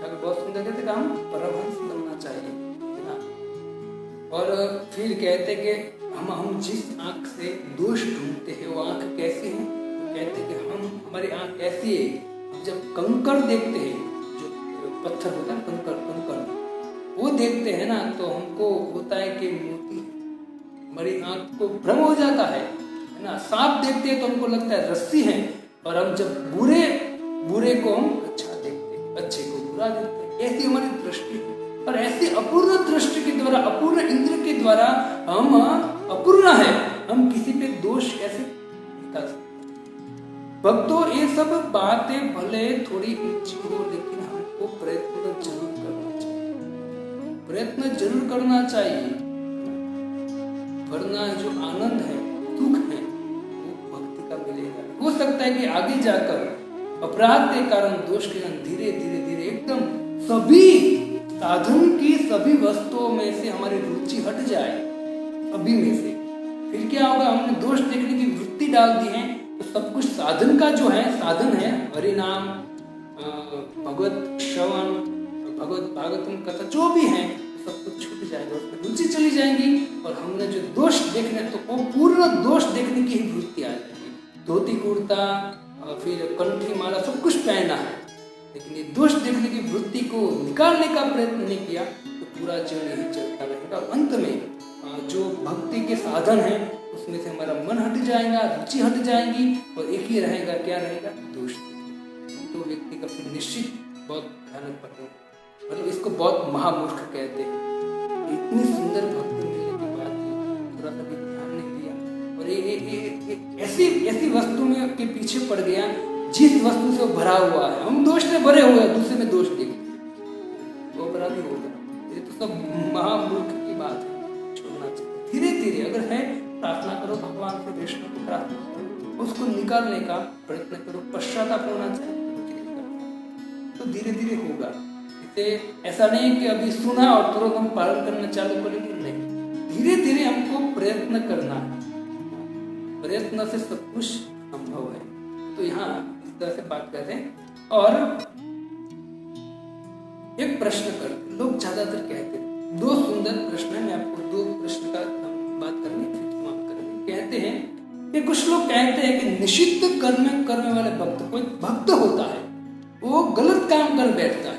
ठाकुर बहुत सुंदर कहते हम परमहंस बनना चाहिए, है ना। और फिर कहते कि हम जिस आंख से दोष ढूंढते हैं वो आंख कैसी है, तो कहते कि हमारी आंख ऐसी है, जब कंकड़ देखते हैं, जो पत्थर होता है कंकड़ वो देखते हैं ना तो हमको होता है कि मोती, हमारी आंख को भ्रम हो जाता है है ना। सांप देखते हैं तो हमको लगता है रस्सी है, और हम जब बुरे को हम अच्छा देखते हैं, अच्छे को बुरा देखते हैं। ऐसी हमारी दृष्टि है, और ऐसी अपूर्ण दृष्टि के द्वारा, अपूर्ण इंद्र के द्वारा हम अपूर्ण है, हम किसी पे दोष कैसे निकाल सकते। भक्तों, ये सब बातें भले थोड़ी ऊंची हो, लेकिन हमको प्रयत्न जरूर करना चाहिए, प्रयत्न जरूर करना चाहिए, वरना जो आनंद है, सुख है, वो भक्ति का मिलेगा। हो सकता है कि आगे जाकर अपराध के कारण, दोष के कारण धीरे धीरे एकदम सभी साधन की सभी वस्तुओं में से हमारी रुचि हट जाए, सभी में से। फिर क्या होगा, हमने दोष देखने की वृत्ति डाल दी है, तो सब कुछ साधन का जो है, साधन है हरि नाम, भगवत श्रवण, भगवत भागवतम कथा जो भी है, सब कुछ छूट जाएगा, उसमें रुचि चली जाएगी, और हमने जो दोष देखने, तो वो पूर्ण दोष देखने की ही वृत्ति आ जाएगी। धोती कुर्ता और फिर कंठी माला सब कुछ पहना है, लेकिन ये दोष देखने की वृत्ति को निकालने का प्रयत्न नहीं किया, तो पूरा जीवन यही चलता रहेगा, और अंत में जो भक्ति के साधन है उसमें से हमारा मन हट जाएगा, रुचि हट जाएगी, और एक ही रहेगा, क्या रहेगा, दोष। तो व्यक्ति का फिर निश्चित बहुत भयानक पड़ेगा, मतलब इसको बहुत महामूर्ख कहते हैं। इतनी सुंदर भक्ति मिलने के बाद भी थोड़ा सा भी ध्यान नहीं दिया, और ये ऐसी वस्तु में के पीछे पड़ गया जिस वस्तु से वो भरा हुआ है। हम दोष से भरे हुए हैं, दूसरे में दोष देखते, वो अपराधी होगा। ये तो सब महामूर्ख की बात है, छोड़ना चाहिए। धीरे धीरे अगर है, प्रार्थना करो भगवान से, वैष्णव को प्रार्थना करो, उसको निकालने का प्रयत्न करो, पश्चाताप होना चाहिए, तो धीरे धीरे होगा। इसे ऐसा नहीं कि अभी सुना और तुरंत हम पालन करना चालू करेंगे, नहीं, धीरे धीरे हमको प्रयत्न करना है, प्रयत्न से सब कुछ संभव है। तो यहाँ इस तरह से बात करते हैं। और एक प्रश्न करते, लोग ज्यादातर कहते हैं, दो सुंदर प्रश्न है, मैं आपको दो प्रश्न का बात करेंगे, फिर समाप्त करेंगे। कहते हैं कि कुछ लोग कहते हैं कि निषिद्ध कर्म करने वाले भक्त, कोई भक्त होता है वो गलत काम कर बैठता है।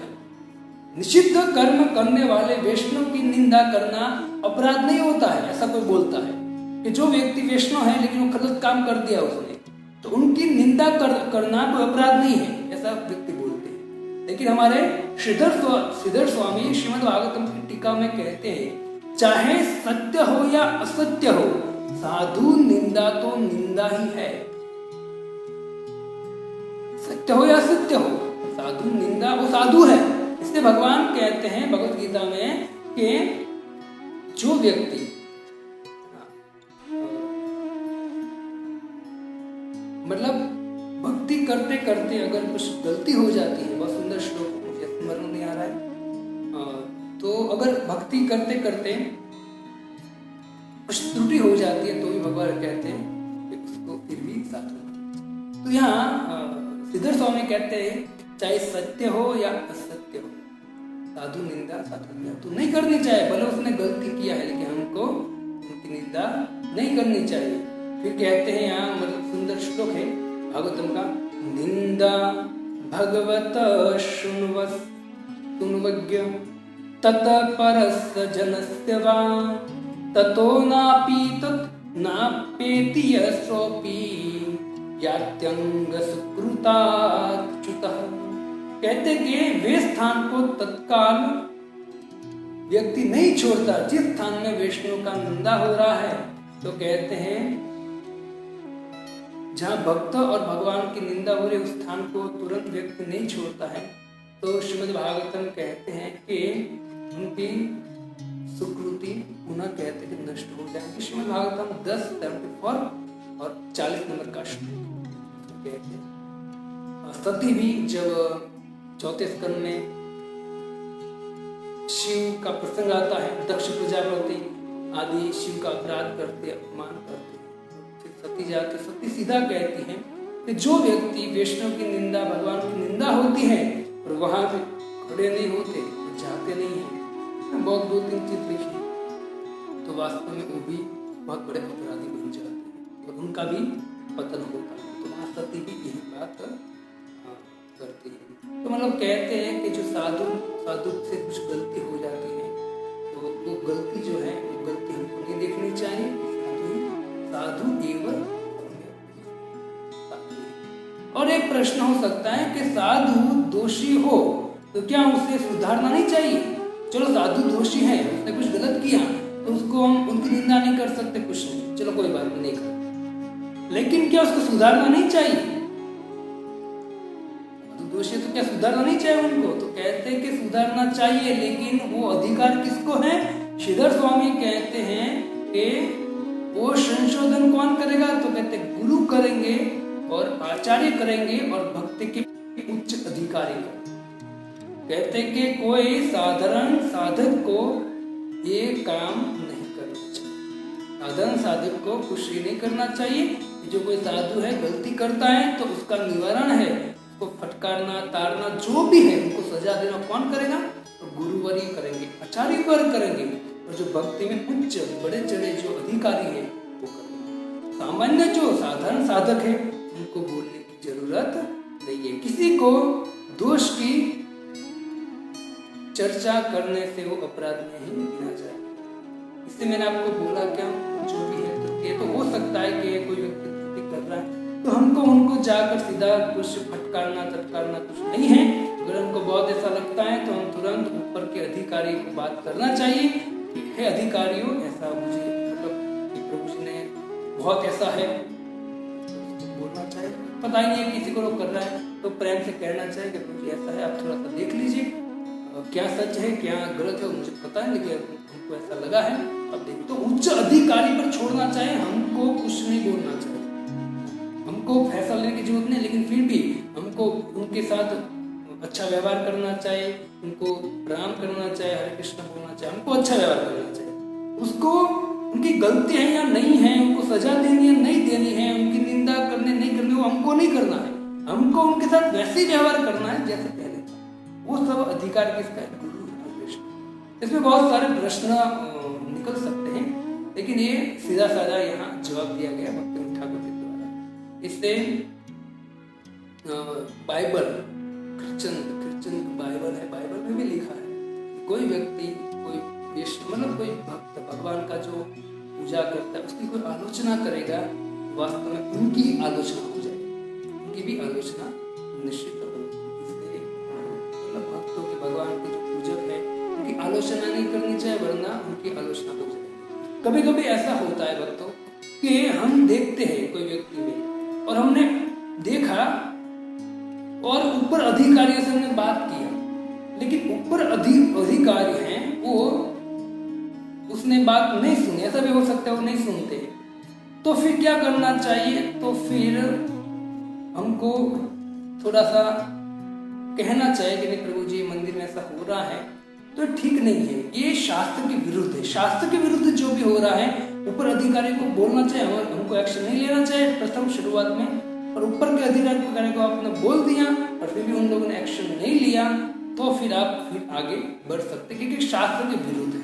निषिद्ध कर्म करने वाले वैष्णव की निंदा करना अपराध नहीं होता है, ऐसा कोई बोलता है कि जो व्यक्ति वैष्णव है लेकिन वो गलत काम कर दिया उसने, तो उनकी निंदा करना कोई अपराध नहीं है, ऐसा व्यक्ति बोलते हैं। लेकिन हमारे श्रीधर स्वामी श्रीमद् भागवतम की टीका में कहते हैं, चाहे सत्य हो या असत्य हो, साधु निंदा तो निंदा ही है। सत्य हो या असत्य हो, साधु निंदा, वो साधु है। इसलिए भगवान कहते हैं भगवत गीता में कि जो व्यक्ति मतलब भक्ति करते करते अगर कुछ गलती हो जाती है, बहुत सुंदर श्लोक मुझे स्मरण नहीं आ रहा है, तो अगर भक्ति करते करते कुछ त्रुटि हो जाती है, तो भी भगवान कहते हैं कि उसको फिर भी साधु। तो यहाँ श्रीधर स्वामी कहते हैं, चाहे सत्य हो या असत्य हो, साधु निंदा तो नहीं करनी चाहिए, भले उसने गलती किया है, लेकिन हमको उनकी निंदा नहीं करनी चाहिए। फिर कहते हैं यहाँ, मतलब सुंदर श्लोक है भागवतम का, निंदा भगवत सुनवज्ञ तत परस्य जनस्य वा ततो नापि तत् नापेति यस्योपि यात्यंग सुकृताच्युतः। कहते कि वे स्थान को तत्काल व्यक्ति नहीं छोड़ता जिस स्थान में वैष्णव का निंदा हो रहा है। तो कहते हैं जहाँ भक्त और भगवान की निंदा हो रही उस स्थान को तुरंत व्यक्ति नहीं छोड़ता है, तो श्रीमद् भागवतम कहते हैं कि उनकी सुकृति पुनः कहते कि नष्ट हो जाएगी। श्रीमद् भागवतम 10:74 और 40 नंबर का श्लोक कहते हैं। सती भी जब 4थे स्कंद में शिव का प्रसंग आता है, दक्ष प्रजापति आदि शिव का अपराध करते, अपमान करते, सती जाके सती सीधा कहती हैं कि जो व्यक्ति वैष्णव की निंदा, भगवान की निंदा होती है और वहां पे खड़े नहीं होते, जाते नहीं है, बहुत 2-3 चीज लिखी, तो वास्तव में वो भी बहुत बड़े अपराधी बन जाते हैं और उनका भी पतन होता है। तो वहां सती भी यही बात करती है। तो मतलब कहते हैं कि जो साधु से कुछ गलती हो जाती है, तो वो गलती जो है, वो गलती हमको नहीं देखनी चाहिए। साधु एवं एक प्रश्न हो सकता है कि साधु दोषी हो तो क्या उसे सुधारना नहीं चाहिए? चलो साधु दोषी है, उसने कुछ गलत किया तो उसको हम उनकी निंदा नहीं कर सकते, कुछ नहीं, चलो कोई बात नहीं कर, लेकिन क्या उसको सुधारना नहीं चाहिए? दोषी तो क्या सुधारना नहीं चाहिए उनको? तो कहते हैं कि सुधारना चाहिए, लेकिन वो अधिकार किसको है? श्रीधर स्वामी कहते हैं कि वो संशोधन कौन करेगा? तो कहते हैं गुरु करेंगे और आचार्य करेंगे और भक्ति के उच्च अधिकारी करेंगे। कहते हैं कि कोई साधारण साधक को ये काम नहीं करना चाहिए। साधारण साधक को कुछ नहीं करना चाहिए। जो कोई साधु है गलती करता है तो उसका निवारण है, उसको फटकारना, ताड़ना, जो भी है उनको सजा देना कौन करेगा? तो गुरुवर ही करेंगे, आचार्य पर करेंगे। और जो भक्ति में उच्च बड़े चढ़े जो अधिकारी है वो करेंगे। सामान्य जो साधारण साधक है उनको बोलने की जरूरत नहीं है। किसी को दोष की चर्चा करने से वो अपराध नहीं गिना जाए। इससे मैंने आपको बोला क्या, जो भी है तो ये तो हो सकता है कि कोई व्यक्ति गलती कर रहा है तो हमको उनको जाकर सीधा कुछ फटकारना चटकारना कुछ नहीं है। अगर हमको बहुत ऐसा लगता है तो हम तुरंत ऊपर के अधिकारी को बात करना चाहिए कि हे अधिकारियों, ऐसा मुझे मतलब प्रभु जी ने बहुत ऐसा है, तो बोलना चाहिए। पता ही नहीं है किसी को कर रहा है तो प्रेम से कहना चाहिए कि प्रभु जी ऐसा है, आप थोड़ा सा देख लीजिए क्या सच है क्या गलत है मुझे पता है, लेकिन हमको ऐसा लगा है, अब देखिए। तो उच्च अधिकारी पर छोड़ना चाहिए, हमको कुछ नहीं बोलना चाहिए, हमको फैसला लेने की जरूरत नहीं, लेकिन फिर भी हमको उनके साथ अच्छा व्यवहार करना चाहिए, उनको प्रणाम करना चाहिए, हरे कृष्ण बोलना चाहिए, हमको अच्छा व्यवहार करना चाहिए। उसको उनकी गलती है या नहीं है, उनको सजा देनी है नहीं देनी है, उनकी निंदा करने नहीं करनी, वो हमको नहीं करना है। हमको उनके साथ वैसे ही व्यवहार करना है जैसे पहले था। वो सब अधिकार किसका है? गुरु कृष्ण। इसमें बहुत सारे प्रश्न निकल सकते हैं, लेकिन ये सीधा साधा यहाँ जवाब दिया गया भक्ति ठाकुर के द्वारा। इससे बाइबल क्रिश्चियन बाइबल है, बाइबल में भी लिखा है कोई व्यक्ति कोई मतलब कोई भक्त भगवान का जो पूजा करता है उसकी कोई आलोचना करेगा, वास्तव में उनकी आलोचना हो जाएगी, उनकी भी आलोचना निश्चित भगवान के जो पूजक है उनकी आलोचना नहीं करनी चाहिए, वरना उनकी आलोचना हो जाएगी। कभी कभी ऐसा होता है भक्तों कि हम देखते हैं कोई व्यक्ति में और हमने देखा और ऊपर अधिकारियों से हमने बात किया, लेकिन ऊपर अधिकारी हैं वो उसने बात नहीं सुनी, ऐसा भी हो सकता है वो नहीं सुनते, तो फिर क्या करना चाहिए? तो फिर हमको थोड़ा सा कहना चाहिए कि नहीं प्रभु जी मंदिर में ऐसा हो रहा है तो ठीक नहीं है, ये शास्त्र के विरुद्ध है, शास्त्र के विरुद्ध जो भी हो रहा है ऊपर अधिकारी को बोलना चाहिए, हमको एक्शन नहीं लेना चाहिए प्रथम शुरुआत में। और ऊपर के अधिकारी को आपने बोल दिया और फिर भी उन लोगों ने एक्शन नहीं लिया तो फिर आप फिर आगे बढ़ सकते, क्योंकि शास्त्र के विरुद्ध है।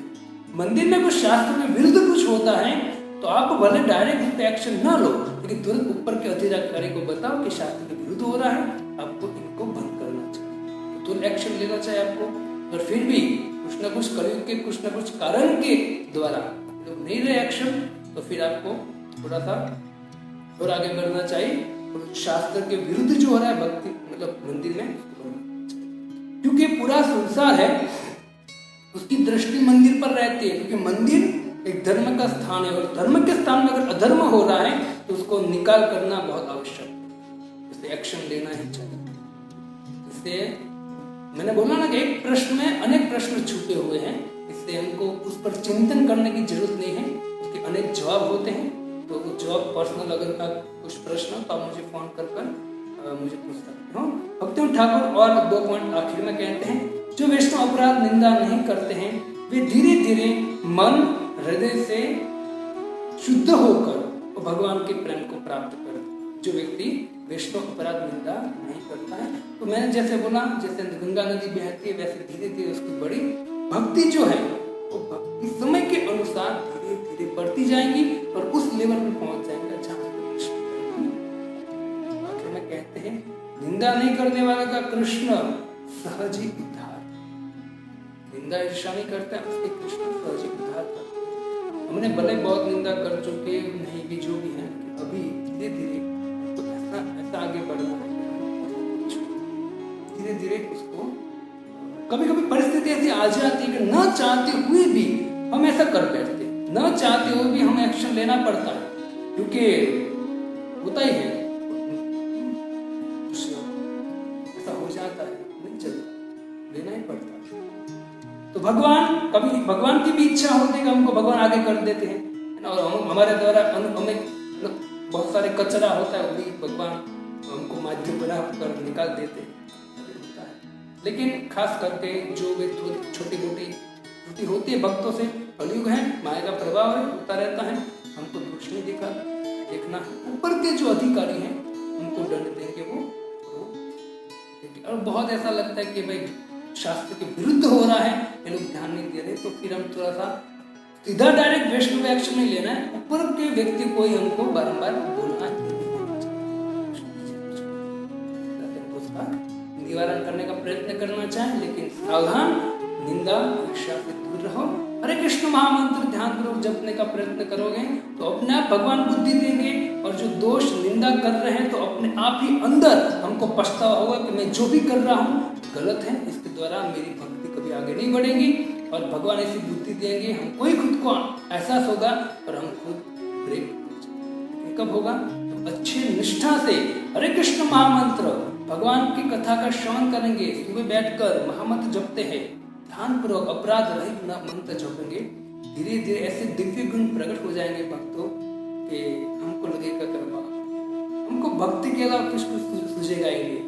मंदिर में कुछ शास्त्र के विरुद्ध कुछ होता है तो आप भले डायरेक्ट उस पर एक्शन ना लो, लेकिन तुरंत ऊपर के अधिकारी को बताओ कि शास्त्र के विरुद्ध हो रहा है, आपको इनको बंद करना चाहिए, तो एक्शन लेना चाहिए आपको। और फिर भी कुछ ना कुछ कलयुग के कुछ ना कुछ कारण के द्वारा जब नहीं रहे एक्शन तो फिर आपको थोड़ा सा और आगे बढ़ना चाहिए, और शास्त्र के विरुद्ध जो हो रहा है भक्ति मतलब मंदिर में, क्योंकि पूरा संसार है उसकी दृष्टि मंदिर पर रहती है, क्योंकि मंदिर एक धर्म का स्थान है और धर्म के स्थान में अगर अधर्म हो रहा है तो उसको निकाल करना बहुत आवश्यक है, इससे एक्शन लेना ही चाहिए। इससे मैंने बोला ना कि एक प्रश्न में अनेक प्रश्न छुपे हुए हैं, इससे हमको उस पर चिंतन करने की जरूरत नहीं है, उसके अनेक जवाब होते हैं। तो जवाब पर्सनल अगर का कुछ प्रश्न हो तो आप मुझे फोन कर मुझे पूछ सकते हो। भक्ति ठाकुर और 2 पॉइंट आखिर में कहते हैं, जो वैष्णव अपराध निंदा नहीं करते हैं वे धीरे धीरे मन हृदय से शुद्ध होकर भगवान के प्रेम को प्राप्त करते हैं। जो व्यक्ति वैष्णव अपराध निंदा नहीं करता है, तो मैंने जैसे बोला जैसे गंगा नदी बहती है वैसे धीरे धीरे उसकी बड़ी भक्ति जो है वो भक्ति समय के अनुसार धीरे धीरे बढ़ती जाएंगी और उस लेवल पे पहुंच जाएंगे जहां आखिर में कहते हैं, निंदा नहीं करने वाला का कृष्ण सहज ही उद्धार, निंदा ईर्ष्या नहीं करता है उसके कृष्ण सहज ही उद्धार करते हैं। हमने भले बहुत निंदा कर चुके नहीं भी जो भी है, अभी धीरे धीरे तो ऐसा आगे बढ़ना है, धीरे धीरे उसको कभी कभी परिस्थिति ऐसी आ जाती है कि न चाहते हुए भी हम ऐसा कर बैठते, न चाहते हुए भी हमें एक्शन लेना पड़ता है, क्योंकि होता ही है, ऐसा हो जाता है, नहीं चलता, लेना ही पड़ता है। तो भगवान की भी इच्छा होती है कि हमको भगवान आगे कर देते हैं, और हमारे द्वारा हमें बहुत सारे कचरा होता है, वो भी भगवान हमको माध्यम बना कर निकाल देते हैं। लेकिन खास करके जो वे छोटी मोटी त्रुटि होती है भक्तों से, कलयुग है, माया का प्रभाव है, होता रहता है, हमको दोष नहीं देखना है। ऊपर के जो अधिकारी हैं उनको दंड देंगे वो और बहुत ऐसा लगता है कि भाई शास्त्र के विरुद्ध हो रहा है, ये लोग ध्यान नहीं दे रहे, तो फिर हम थोड़ा सा सीधा डायरेक्ट वैष्णव एक्शन नहीं लेना है, ऊपर के व्यक्ति को ही हमको बारंबार बोलना है, निवारण करने का प्रयत्न करना चाहे, लेकिन सावधान, निंदा ईर्ष्या से दूर रहो। हरे कृष्ण महामंत्र ध्यान पूर्वक जपने का प्रयत्न करोगे तो अपने आप भगवान बुद्धि देंगे, और जो दोष निंदा कर रहे हैं तो अपने आप ही अंदर हमको पछतावा होगा कि मैं जो भी कर रहा हूँ गलत है, इसके द्वारा मेरी भक्ति कभी आगे नहीं बढ़ेगी, और भगवान ऐसी बुद्धि देंगे, हमको ही खुद को एहसास होगा और हम खुद ब्रेक कब होगा, तो अच्छे निष्ठा से हरे कृष्ण महामंत्र भगवान की कथा का श्रवण करेंगे, सुबह बैठकर महामंत्र जपते हैं, ध्यान पूर्वक अपराध रहित मंत्र जपेंगे, धीरे धीरे ऐसे दिव्य गुण प्रकट हो जाएंगे भक्तों कि हमको लगेगा करवा, हमको भक्ति के अलावा किसको सूझेगा ही नहीं,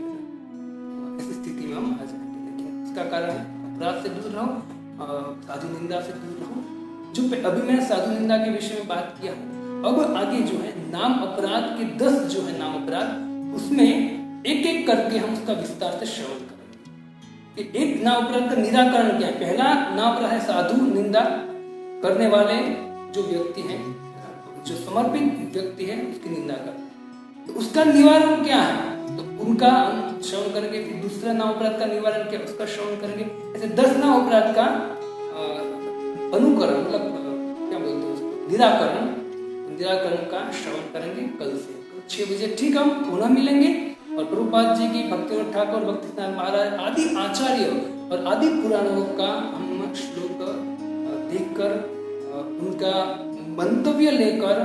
ऐसी स्थिति में हम आ जाएंगे। लेकिन इसका कारण है अपराध से दूर रहो, साधु निंदा से दूर रहो। जो अभी मैंने साधु निंदा के विषय में बात किया, अब आगे जो है नाम अपराध के 10 जो है नाम अपराध, उसमें एक एक करके हम उसका विस्तार से श्रवण करेंगे कि एक नाम अपराध का निराकरण क्या है। पहला नाम अपराध है साधु निंदा करने वाले जो व्यक्ति हैं, जो समर्पित व्यक्ति है उसकी निंदा कर, तो उसका निवारण क्या है, तो उनका हम श्रवण करेंगे। फिर दूसरा नाम अपराध का निवारण क्या, उसका श्रवण करेंगे। ऐसे 10 नाम अपराध का अनुकरण, मतलब क्या बोलते हैं उसको, निराकरण का श्रवण करेंगे कल से 6 बजे। ठीक, हम पुनः मिलेंगे और प्रभुपाद जी की, भक्तिविनोद ठाकुर, भक्तिसिद्धांत महाराज आदि आचार्य और आदि पुराणों का हम श्लोक देखकर उनका मंतव्य लेकर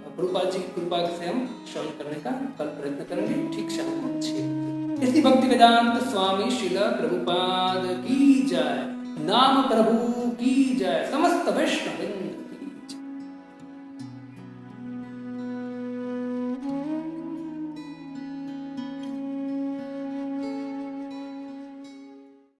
प्रभुपाद जी की कृपा से हम श्रवण करने का कल प्रयत्न करेंगे, ठीक शाम को 6। इसी भक्ति वेदांत स्वामी श्रील प्रभुपाद की जय, नाम प्रभु की जय, समस्त वैष्णव